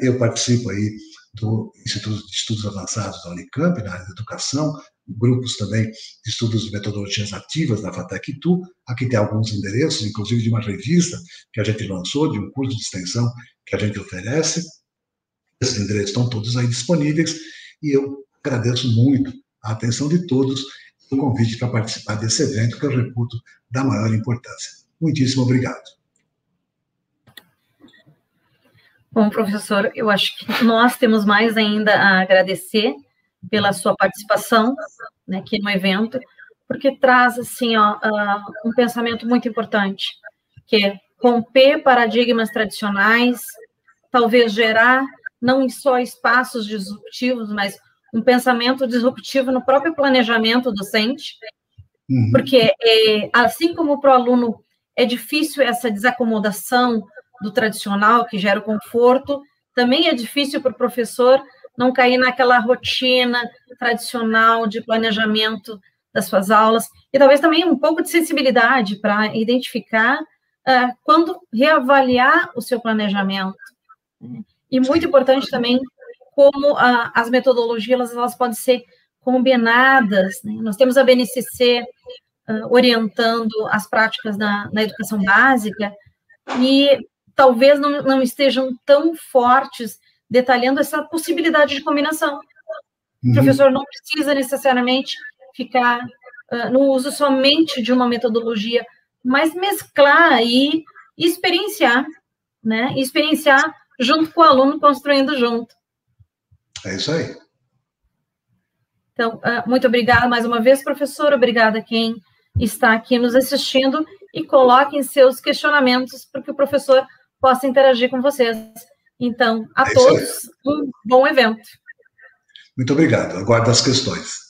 Eu participo aí do Instituto de Estudos Avançados da Unicamp, na área de educação, grupos também de estudos de metodologias ativas da FATEC-ITU. Aqui tem alguns endereços, inclusive de uma revista que a gente lançou, de um curso de extensão que a gente oferece. Esses endereços estão todos aí disponíveis e eu agradeço muito a atenção de todos o convite para participar desse evento, que eu reputo da maior importância. Muitíssimo obrigado. Bom, professor, eu acho que nós temos mais ainda a agradecer pela sua participação, né, aqui no evento, porque traz, assim, um pensamento muito importante, que é romper paradigmas tradicionais, talvez gerar não só espaços disruptivos, mas um pensamento disruptivo no próprio planejamento docente, porque assim como para o aluno é difícil essa desacomodação do tradicional, que gera o conforto, também é difícil para o professor não cair naquela rotina tradicional de planejamento das suas aulas, e talvez também um pouco de sensibilidade para identificar quando reavaliar o seu planejamento. E muito importante também como as metodologias elas podem ser combinadas, né? Nós temos a BNCC orientando as práticas na educação básica, e talvez não estejam tão fortes detalhando essa possibilidade de combinação. O professor não precisa necessariamente ficar no uso somente de uma metodologia, mas mesclar e experienciar, né? Experienciar junto com o aluno, construindo junto. É isso aí. Então, muito obrigada mais uma vez, professor. Obrigada a quem está aqui nos assistindo, e coloquem seus questionamentos para que o professor possa interagir com vocês. Então, a todos, um bom evento. Muito obrigado. Aguardo as questões.